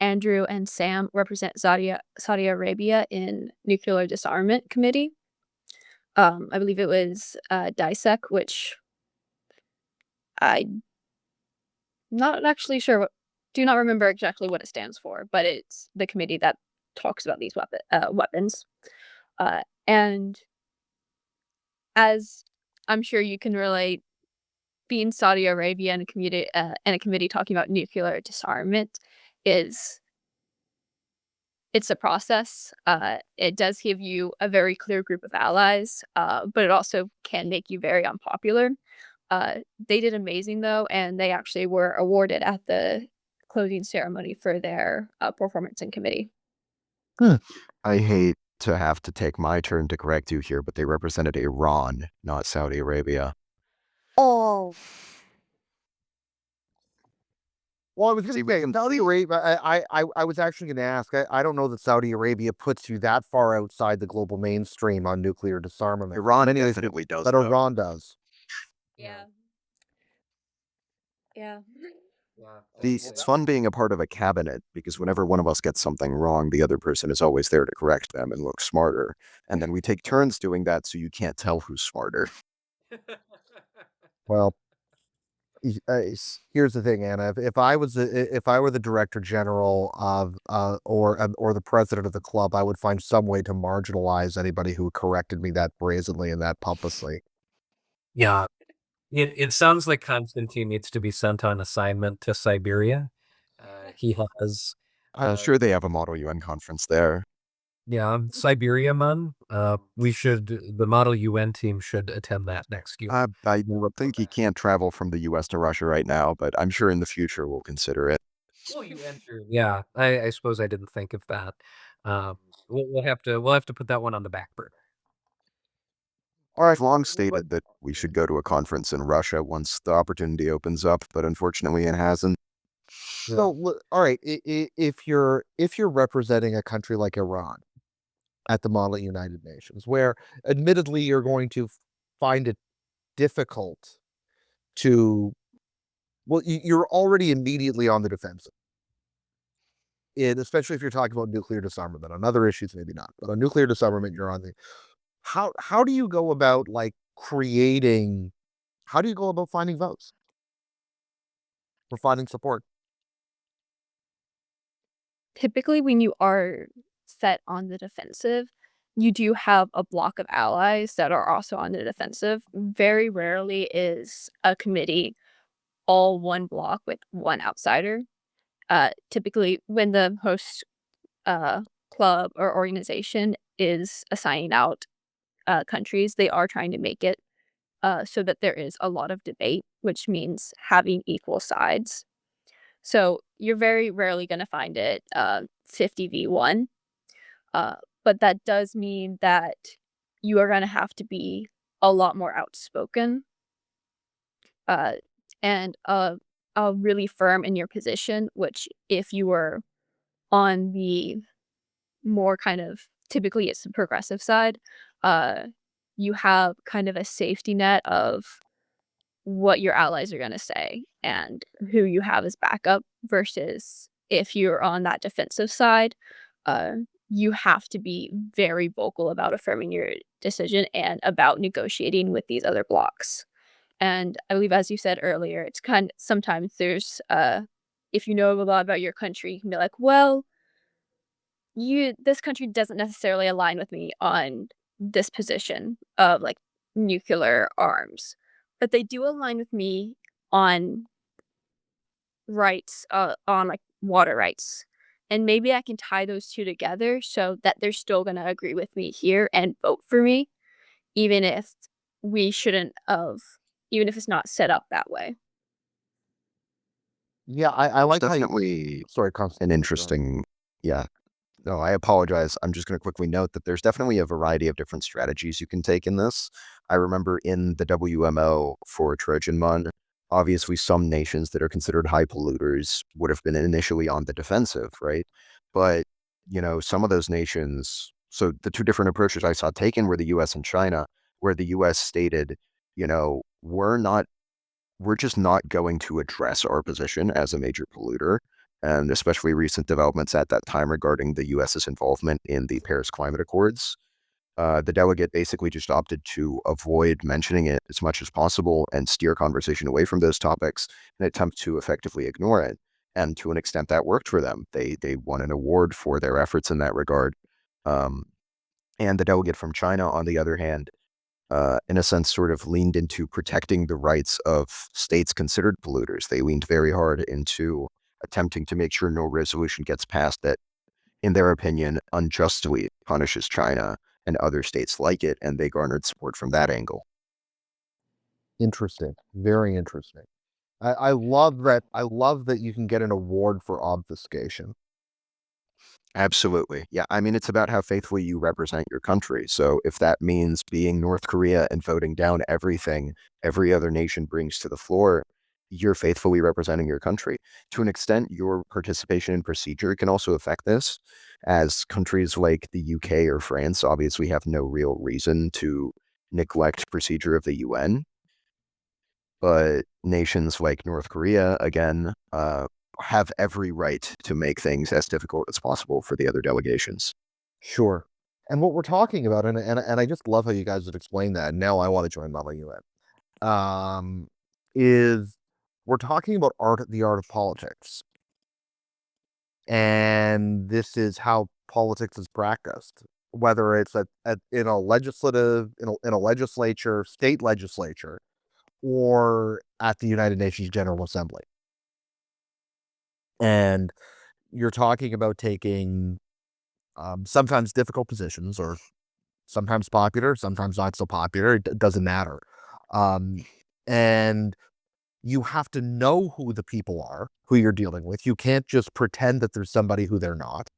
Andrew and Sam, represent Saudi Arabia in nuclear disarmament committee. I believe it was DISEC, which I'm not actually sure do not remember exactly what it stands for, but it's the committee that talks about these weapons. And as I'm sure you can relate, being Saudi Arabia in a committee talking about nuclear disarmament is it's a process. It does give you a very clear group of allies, but it also can make you very unpopular. They did amazing though, and they actually were awarded at the closing ceremony for their performance in committee. Hmm. I hate to have to take my turn to correct you here, but they represented Iran, not Saudi Arabia. Oh, Well, I was going to say Saudi Arabia. I was actually going to ask. I don't know that Saudi Arabia puts you that far outside the global mainstream on nuclear disarmament, Iran definitely does, but though. Iran does. Yeah. Yeah. Yeah, It's fun being a part of a cabinet because whenever one of us gets something wrong, the other person is always there to correct them and look smarter. And then we take turns doing that so you can't tell who's smarter. Well, here's the thing, Anna. If I was if I were the director general of or the president of the club, I would find some way to marginalize anybody who corrected me that brazenly and that pompously. Yeah. It sounds like Konstantin needs to be sent on assignment to Siberia. He has, I'm sure they have a Model UN conference there. yeah, Siberia, man. The Model UN team should attend that next year. I think he can't travel from the US to Russia right now, but I'm sure in the future we'll consider it. Well, you enter. Yeah, I suppose I didn't think of that. We'll have to put that one on the back burner. I've long stated that we should go to a conference in Russia once the opportunity opens up, but unfortunately it hasn't. So, all right, if you're representing a country like Iran at the Model United Nations, where admittedly you're going to find it difficult to, well, you're already immediately on the defensive. And especially if you're talking about nuclear disarmament. On other issues, maybe not, but on nuclear disarmament, you're on the. How do you go about like creating? How do you go about finding votes or finding support? Typically, when you are set on the defensive, you do have a block of allies that are also on the defensive. Very rarely is a committee all one block with one outsider. Typically, when the host uh, club or organization is assigning out countries, they are trying to make it so that there is a lot of debate, which means having equal sides. So you're very rarely going to find it 50v1. Uh, but that does mean that you are going to have to be a lot more outspoken uh, and really firm in your position, which if you were on the more kind of typically it's the progressive side, uh, you have kind of a safety net of what your allies are going to say and who you have as backup versus if you're on that defensive side, uh, you have to be very vocal about affirming your decision and about negotiating with these other blocks. And I believe, as you said earlier, it's kind sometimes there's if you know a lot about your country, you can be like, well, you this country doesn't necessarily align with me on this position of like nuclear arms, but they do align with me on rights, on like water rights. And maybe I can tie those two together so that they're still going to agree with me here and vote for me, even if we shouldn't have, even if it's not set up that way. Yeah, I like how you. Definitely Sorry, an Constantine. interesting, yeah. No, I apologize. I'm just going to quickly note that there's definitely a variety of different strategies you can take in this. I remember in the WMO for Trojan Mun, obviously some nations that are considered high polluters would have been initially on the defensive, right? But, some of those nations, so the two different approaches I saw taken were the US and China, where the US stated, we're just not going to address our position as a major polluter, and especially recent developments at that time regarding the US's involvement in the Paris Climate Accords. The delegate basically just opted to avoid mentioning it as much as possible and steer conversation away from those topics and attempt to effectively ignore it. And to an extent, that worked for them. They won an award for their efforts in that regard. Um, and the delegate from China, on the other hand, in a sense, sort of leaned into protecting the rights of states considered polluters. They leaned very hard into attempting to make sure no resolution gets passed that, in their opinion, unjustly punishes China and other states like it, and they garnered support from that angle. Interesting. Very interesting. I love that. I love that you can get an award for obfuscation. Absolutely. Yeah. I mean, it's about how faithfully you represent your country. So if that means being North Korea and voting down everything every other nation brings to the floor, you're faithfully representing your country. To an extent, your participation in procedure can also affect this, as countries like the UK or France obviously have no real reason to neglect procedure of the UN. But nations like North Korea, again, have every right to make things as difficult as possible for the other delegations. Sure. And what we're talking about, and I just love how you guys would explain that. And now I want to join Model UN. Is we're talking about the art of politics, and this is how politics is practiced. Whether it's in a legislative, in a legislature, state legislature, or at the United Nations General Assembly. And you're talking about taking sometimes difficult positions, or sometimes popular, sometimes not so popular. It doesn't matter. And you have to know who the people are, who you're dealing with. You can't just pretend that there's somebody who they're not.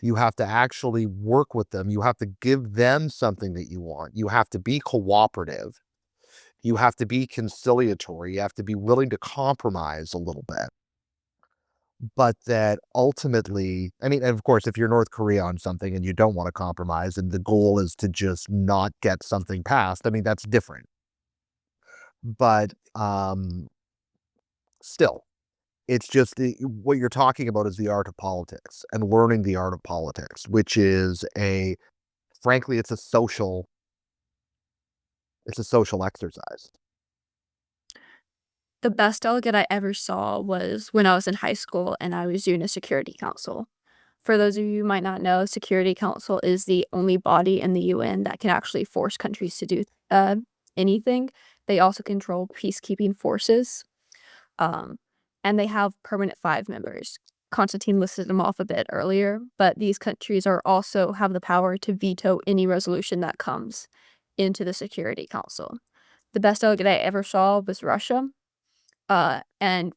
You have to actually work with them. You have to give them something that you want. You have to be cooperative. You have to be conciliatory. You have to be willing to compromise a little bit. But that ultimately, I mean, and of course, if you're North Korea on something and you don't want to compromise and the goal is to just not get something passed, I mean, that's different. But still, it's just what you're talking about is the art of politics and learning the art of politics, which is frankly, it's a social exercise. The best delegate I ever saw was when I was in high school and I was doing a Security Council. For those of you who might not know, Security Council is the only body in the UN that can actually force countries to do anything. They also control peacekeeping forces, um, and they have permanent 5 members. Konstantin listed them off a bit earlier, but these countries are also have the power to veto any resolution that comes into the Security Council. The best delegate I ever saw was Russia, and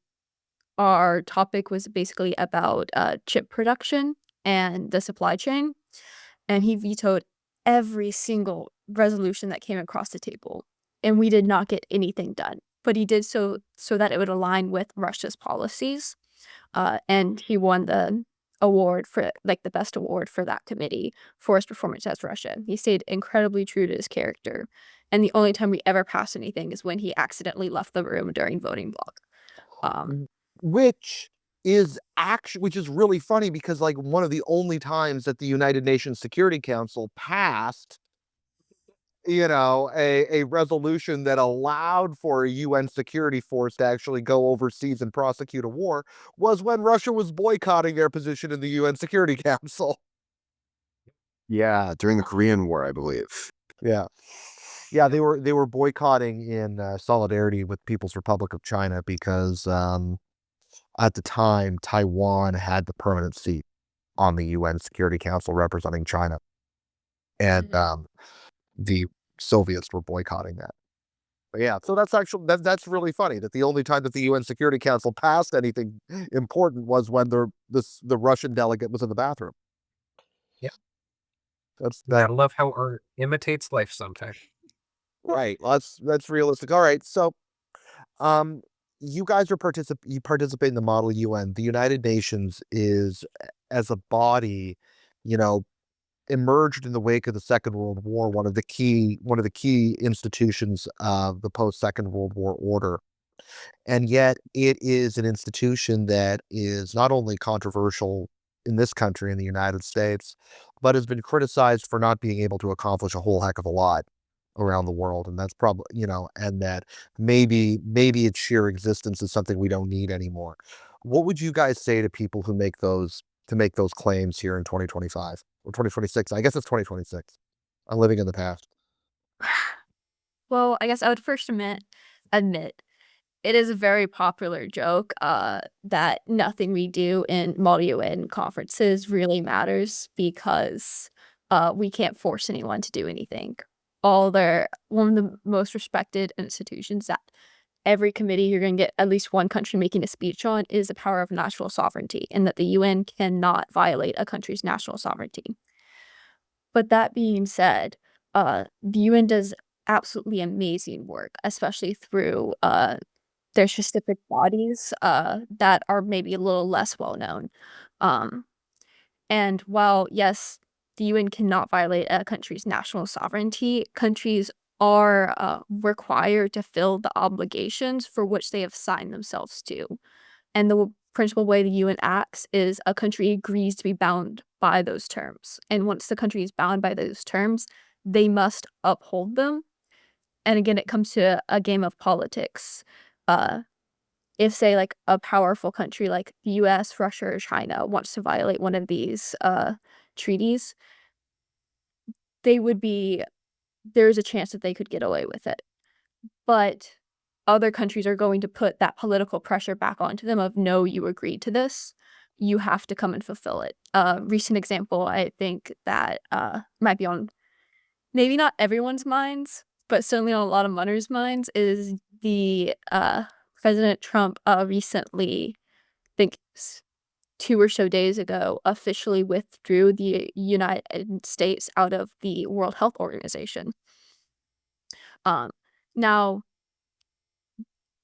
our topic was basically about chip production and the supply chain, and he vetoed every single resolution that came across the table, and we did not get anything done. But he did so that it would align with Russia's policies, and he won the award for like the best award for that committee for his performance as Russia. He stayed incredibly true to his character, and the only time we ever passed anything is when he accidentally left the room during voting block. Um, Which which is really funny because like one of the only times that the United Nations Security Council passed, a resolution that allowed for a UN security force to actually go overseas and prosecute a war was when Russia was boycotting their position in the UN Security Council. Yeah, during the Korean War, I believe. Yeah. Yeah, they were boycotting in solidarity with People's Republic of China because at the time Taiwan had the permanent seat on the UN Security Council representing China, and the Soviets were boycotting that. But yeah, so that's really funny that the only time that the UN Security Council passed anything important was when the Russian delegate was in the bathroom. Yeah. That's I that love how art imitates life sometimes. right. Well, that's realistic. All right, so um, you guys you participate in the Model UN. The United Nations is as a body, you know, emerged in the wake of the Second World War, one of the key institutions of the post Second World War order. And yet it is an institution that is not only controversial in this country, in the United States, but has been criticized for not being able to accomplish a whole heck of a lot around the world. And that's probably, and that maybe its sheer existence is something we don't need anymore. What would you guys say to people who make those claims here in 2025 or 2026? I guess it's 2026. I'm living in the past. well, I guess I would first admit it is a very popular joke that nothing we do in Model UN conferences really matters because we can't force anyone to do anything. One of the most respected institutions that every committee you're going to get at least one country making a speech on is the power of national sovereignty, and that the UN cannot violate a country's national sovereignty. But that being said, the UN does absolutely amazing work, especially through there's specific bodies that are maybe a little less well known. Um, and while, yes, the UN cannot violate a country's national sovereignty, countries are required to fill the obligations for which they have signed themselves to. And the principal way the UN acts is a country agrees to be bound by those terms. And once the country is bound by those terms, they must uphold them. And again, it comes to a game of politics. Uh, if, say, like a powerful country like the US, Russia, or China wants to violate one of these treaties, they would be, there's a chance that they could get away with it. But other countries are going to put that political pressure back onto them of, no, you agreed to this. You have to come and fulfill it. Recent example, I think that might be on maybe not everyone's minds, but certainly on a lot of Munners' minds, is the President Trump recently, I think 2 or so days ago, officially withdrew the United States out of the World Health Organization. Now,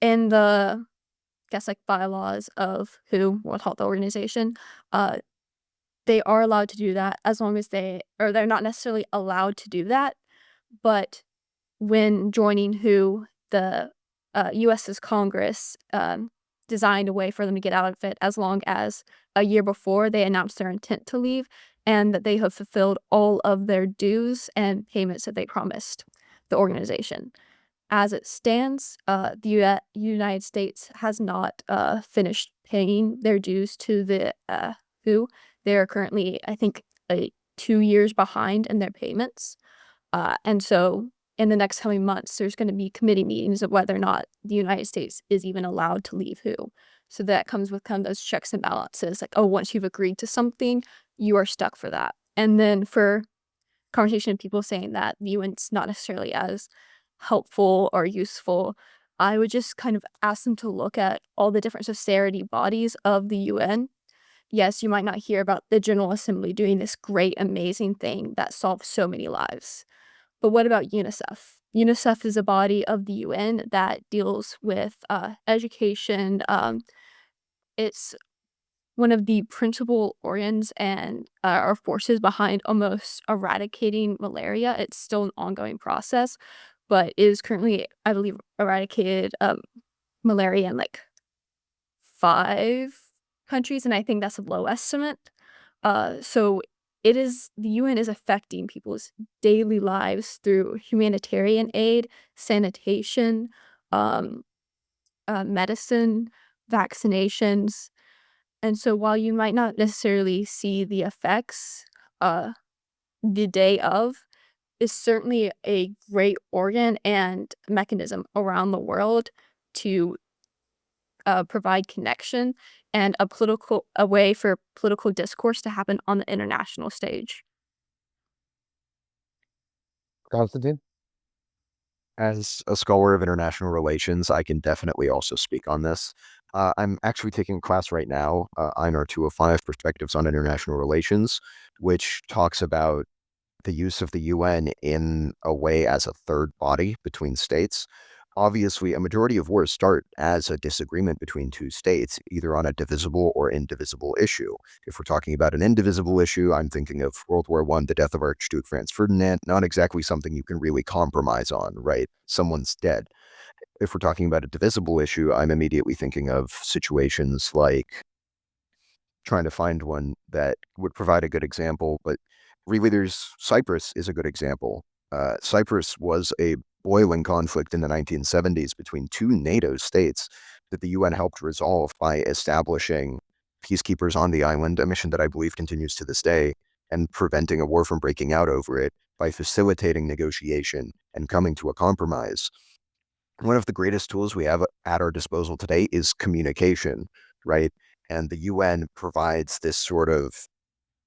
in the, I guess, like bylaws of WHO, World Health Organization, they are allowed to do that as long as they're not necessarily allowed to do that, but when joining WHO, the US's Congress designed a way for them to get out of it as long as a year before they announced their intent to leave and that they have fulfilled all of their dues and payments that they promised the organization. As it stands, the United States has not finished paying their dues to the WHO. They are currently, I think, 2 years behind in their payments. And so in the next coming months, there's going to be committee meetings of whether or not the United States is even allowed to leave WHO. So that comes with kind of those checks and balances, like, oh, once you've agreed to something, you are stuck for that. And then for conversation of people saying that the UN's not necessarily as helpful or useful, I would just kind of ask them to look at all the different society bodies of the UN. Yes, you might not hear about the General Assembly doing this great, amazing thing that solves so many lives. But what about UNICEF? UNICEF is a body of the UN that deals with education. It's one of the principal organs and or forces behind almost eradicating malaria. It's still an ongoing process, but it is currently, I believe, eradicated malaria in like 5 countries, and I think that's a low estimate. So the UN is affecting people's daily lives through humanitarian aid, sanitation, um, medicine, vaccinations. And so while you might not necessarily see the effects the day of, is certainly a great organ and mechanism around the world to provide connection and a way for political discourse to happen on the international stage. Konstantin? As a scholar of international relations, I can definitely also speak on this. I'm actually taking a class right now, EINR 205, Perspectives on International Relations, which talks about the use of the UN in a way as a third body between states. Obviously, a majority of wars start as a disagreement between two states, either on a divisible or indivisible issue. If we're talking about an indivisible issue, I'm thinking of World War I, the death of Archduke Franz Ferdinand, not exactly something you can really compromise on, right? Someone's dead. If we're talking about a divisible issue, I'm immediately thinking of situations like trying to find one that would provide a good example, but really Cyprus is a good example. Cyprus was a boiling conflict in the 1970s between two NATO states that the UN helped resolve by establishing peacekeepers on the island, a mission that I believe continues to this day, and preventing a war from breaking out over it by facilitating negotiation and coming to a compromise. One of the greatest tools we have at our disposal today is communication, right? And the UN provides this sort of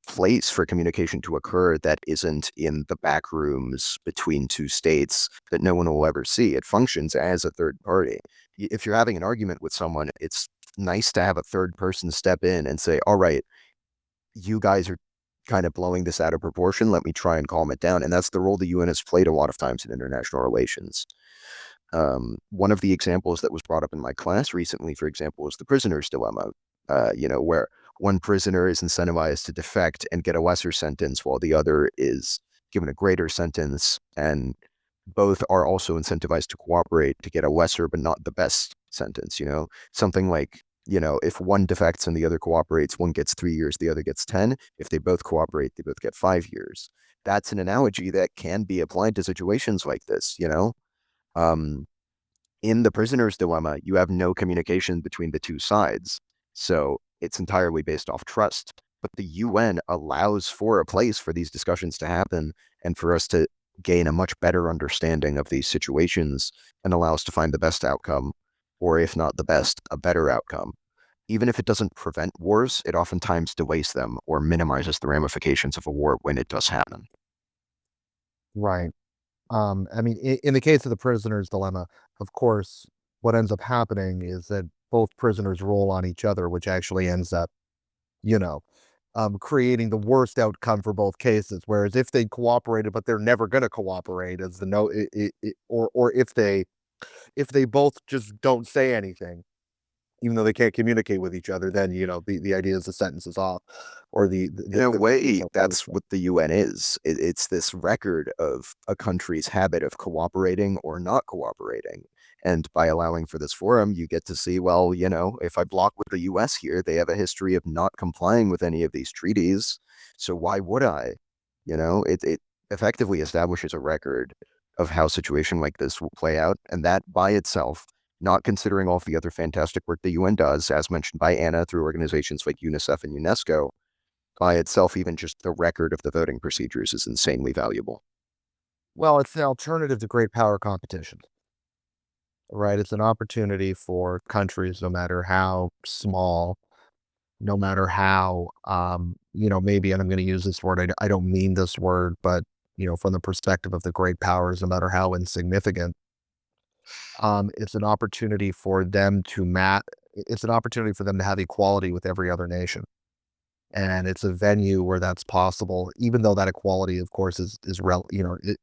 place for communication to occur that isn't in the back rooms between two states that no one will ever see. It functions as a third party. If you're having an argument with someone, it's nice to have a third person step in and say, all right, you guys are kind of blowing this out of proportion. Let me try and calm it down. And that's the role the UN has played a lot of times in international relations. One of the examples that was brought up in my class recently, for example, was the prisoner's dilemma, where one prisoner is incentivized to defect and get a lesser sentence while the other is given a greater sentence, and both are also incentivized to cooperate to get a lesser but not the best sentence. Something like, if one defects and the other cooperates, one gets 3 years, the other gets 10. If they both cooperate, they both get 5 years. That's an analogy that can be applied to situations like this. um, in the prisoner's dilemma, you have no communication between the two sides. So it's entirely based off trust. But the UN allows for a place for these discussions to happen and for us to gain a much better understanding of these situations and allow us to find the best outcome, or if not the best, a better outcome. Even if it doesn't prevent wars, it oftentimes delays them or minimizes the ramifications of a war when it does happen. Right. I mean, in the case of the prisoner's dilemma, of course, what ends up happening is that both prisoners roll on each other, which actually ends up, you know, creating the worst outcome for both cases. Whereas if they cooperated, but they're never going to cooperate, as the no, or if they both just don't say anything, even though they can't communicate with each other, then the idea is the sentence is off, or In a way, or the that's what the UN is. It's this record of a country's habit of cooperating or not cooperating. And by allowing for this forum, you get to see, well, if I block with the US here, they have a history of not complying with any of these treaties. So why would I? It effectively establishes a record of how a situation like this will play out. And that by itself, not considering all of the other fantastic work the UN does, as mentioned by Anna, through organizations like UNICEF and UNESCO, by itself, even just the record of the voting procedures is insanely valuable. Well, it's an alternative to great power competition, right? It's an opportunity for countries, no matter how small, no matter how, maybe, and I'm going to use this word, I don't mean this word, but, from the perspective of the great powers, no matter how insignificant, it's an opportunity for them it's an opportunity for them to have equality with every other nation. And it's a venue where that's possible, even though that equality, of course, it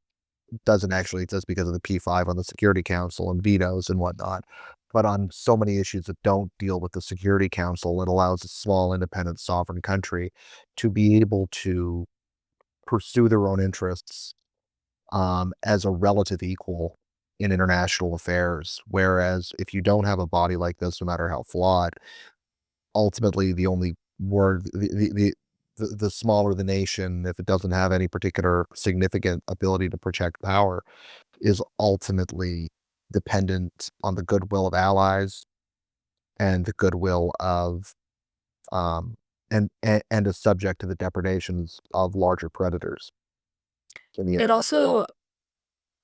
doesn't actually exist because of the P5 on the Security Council and vetoes and whatnot. But on so many issues that don't deal with the Security Council, it allows a small, independent, sovereign country to be able to pursue their own interests, as a relative equal in international affairs. Whereas if you don't have a body like this, no matter how flawed, ultimately the only word, the smaller the nation, if it doesn't have any particular significant ability to project power, is ultimately dependent on the goodwill of allies and the goodwill of, um, and is subject to the depredations of larger predators in the It international also world.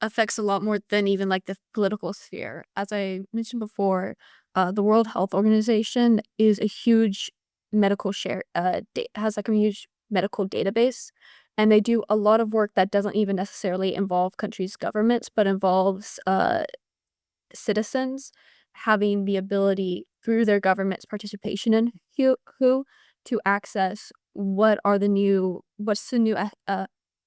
affects a lot more than even like the political sphere. As I mentioned before, the World Health Organization is a huge medical has like a huge medical database, and they do a lot of work that doesn't even necessarily involve countries' governments, but involves citizens having the ability through their government's participation in WHO to access what's the new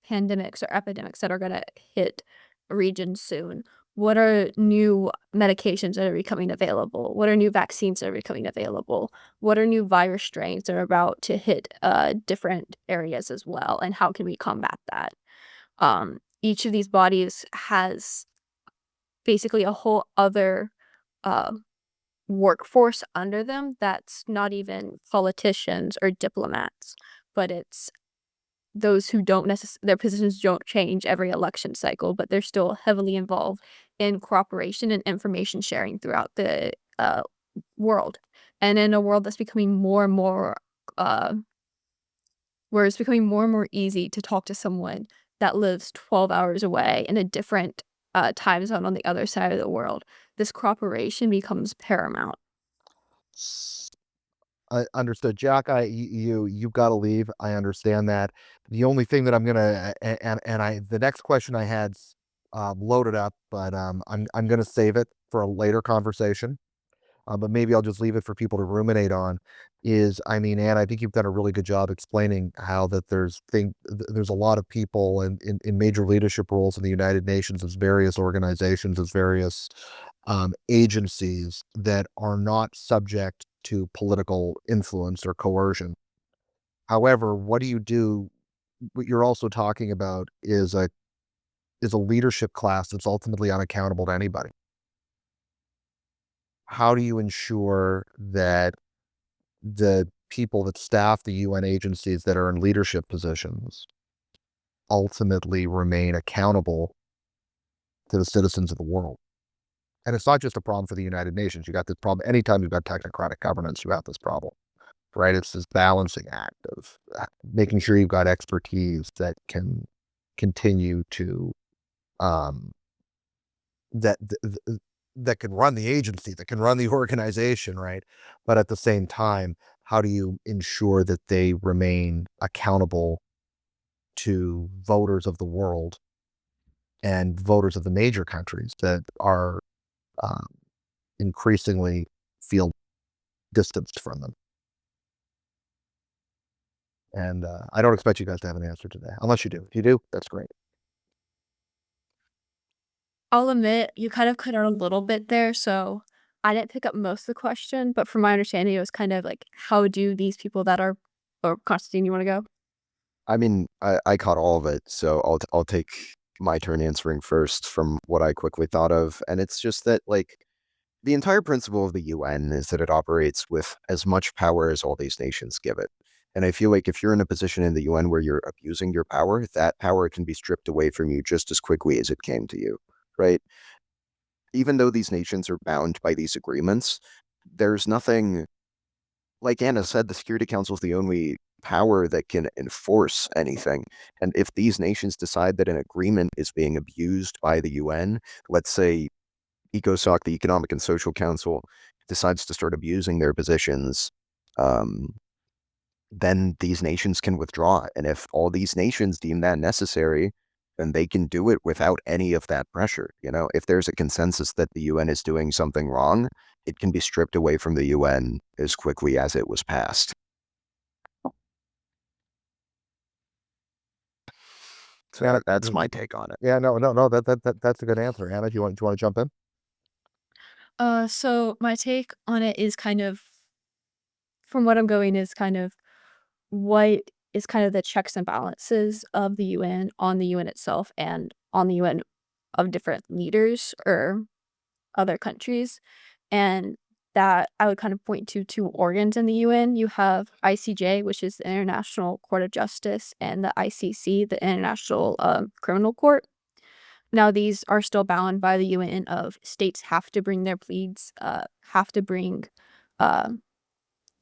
pandemics or epidemics that are going to hit regions soon. What are new medications that are becoming available? What are new vaccines that are becoming available? What are new virus strains that are about to hit different areas as well? And how can we combat that? Each of these bodies has basically a whole other uh, workforce under them that's not even politicians or diplomats, but it's those who don't their positions don't change every election cycle, but they're still heavily involved in cooperation and information sharing throughout the world. And in a world that's becoming more and more, uh, where it's becoming more and more easy to talk to someone that lives 12 hours away in a different time zone on the other side of the world, this cooperation becomes paramount. I understood. Jack, you've gotta leave, I understand that. The only thing that I'm gonna the next question I had's, loaded up, but, I'm gonna save it for a later conversation, but maybe I'll just leave it for people to ruminate on. is, I mean, Anne, I think you've done a really good job explaining how that there's a lot of people in major leadership roles in the United Nations, as various organizations, as various agencies that are not subject to political influence or coercion. However, what do you do? What you're also talking about is a leadership class that's ultimately unaccountable to anybody. How do you ensure that the people that staff the UN agencies that are in leadership positions ultimately remain accountable to the citizens of the world? And it's not just a problem for the United Nations. You got this problem anytime you've got technocratic governance, you have this problem, right? It's this balancing act of making sure you've got expertise that can continue to um, that that can run the agency, that can run the organization, right? But at the same time, how do you ensure that they remain accountable to voters of the world and voters of the major countries that are um, increasingly feel distanced from them? And I don't expect you guys to have an answer today, unless you do. If you do, that's great. I'll admit you kind of cut out a little bit there, so I didn't pick up most of the question, but from my understanding, it was kind of like, how do these people that are or Konstantin, you wanna go? I mean, I caught all of it, so I'll take my turn answering first from what I quickly thought of, and it's just that, like, the entire principle of the UN is that it operates with as much power as all these nations give it. And I feel like if you're in a position in the UN where you're abusing your power, that power can be stripped away from you just as quickly as it came to you, right? Even though these nations are bound by these agreements, there's nothing, like Anna said, the Security Council is the only power that can enforce anything. And if these nations decide that an agreement is being abused by the UN, let's say ECOSOC, the Economic and Social Council, decides to start abusing their positions, um, then these nations can withdraw. And if all these nations deem that necessary, then they can do it without any of that pressure. You know, if there's a consensus that the UN is doing something wrong, it can be stripped away from the UN as quickly as it was passed. So Anna, that's my take on it. yeah, no, that's a good answer. Anna, do you want to jump in? So my take on it is kind of from what I'm going is kind of what is kind of the checks and balances of the UN on the UN itself and on the UN of different leaders or other countries. And that I would kind of point to two organs in the UN. You have ICJ, which is the International Court of Justice, and the ICC, the International Criminal Court. Now, these are still bound by the UN of states have to bring their pleads, have to bring uh,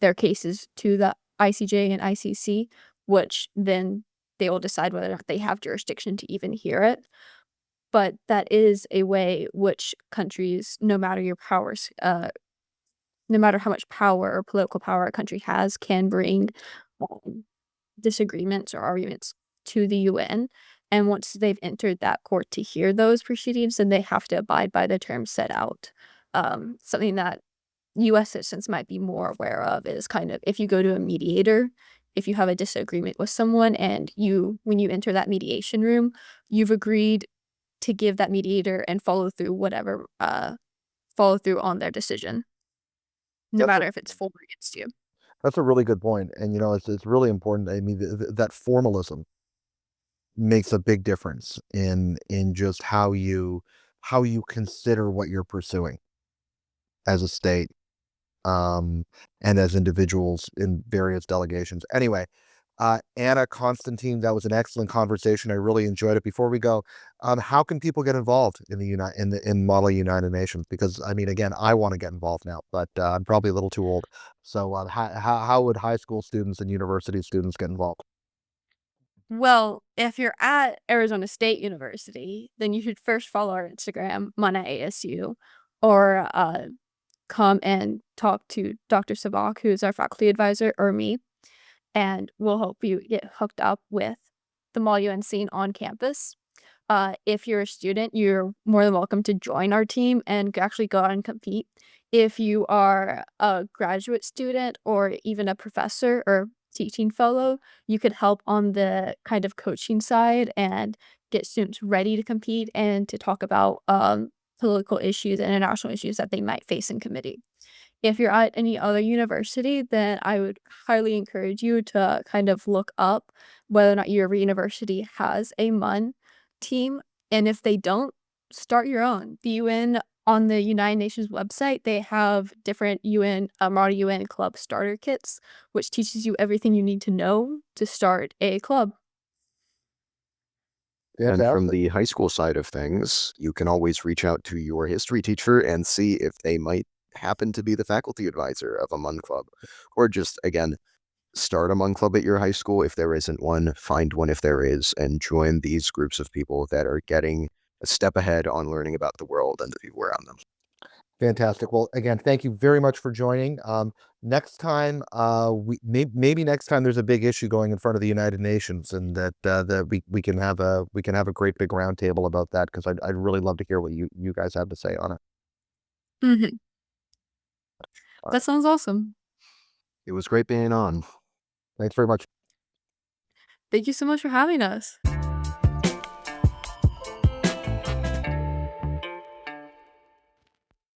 their cases to the ICJ and ICC, which then they will decide whether or not they have jurisdiction to even hear it. But that is a way which countries, no matter your powers, no matter how much power or political power a country has, can bring um, disagreements or arguments to the UN. And once they've entered that court to hear those proceedings, then they have to abide by the terms set out. Something that US citizens might be more aware of is kind of if you go to a mediator, if you have a disagreement with someone and when you enter that mediation room, you've agreed to give that mediator and follow through on their decision, no That's a matter if it's for or against you. that's a really good point, and it's really important. I mean, that formalism makes a big difference in just how you consider what you're pursuing as a state, um, and as individuals in various delegations. Anyway, Anna, Konstantin, that was an excellent conversation. I really enjoyed it. Before we go, how can people get involved in in Model United Nations? Because I mean, again, I want to get involved now, but I'm probably a little too old. So, how would high school students and university students get involved? Well, if you're at Arizona State University, then you should first follow our Instagram, Mana ASU, or come and talk to Dr. Sabak, who's our faculty advisor, or me, and we'll help you get hooked up with the Model UN scene on campus. If you're a student, you're more than welcome to join our team and actually go out and compete. if you are a graduate student or even a professor or teaching fellow, you could help on the kind of coaching side and get students ready to compete and to talk about political issues and international issues that they might face in committee. If you're at any other university, then I would highly encourage you to kind of look up whether or not your university has a MUN team. And if they don't, start your own. The UN on the United Nations website, they have different UN Model UN club starter kits, which teaches you everything you need to know to start a club. And from Fantastic. the high school side of things, you can always reach out to your history teacher and see if they might happen to be the faculty advisor of a MUN club. Or just, again, start a MUN club at your high school if there isn't one, find one if there is, and join these groups of people that are getting a step ahead on learning about the world and the people around them. Fantastic. Well, again, thank you very much for joining. Next time, maybe next time there's a big issue going in front of the United Nations, and that we can have a great big roundtable about that, because I'd really love to hear what you guys have to say on it. Mhm. That sounds awesome. It was great being on. Thanks very much. Thank you so much for having us.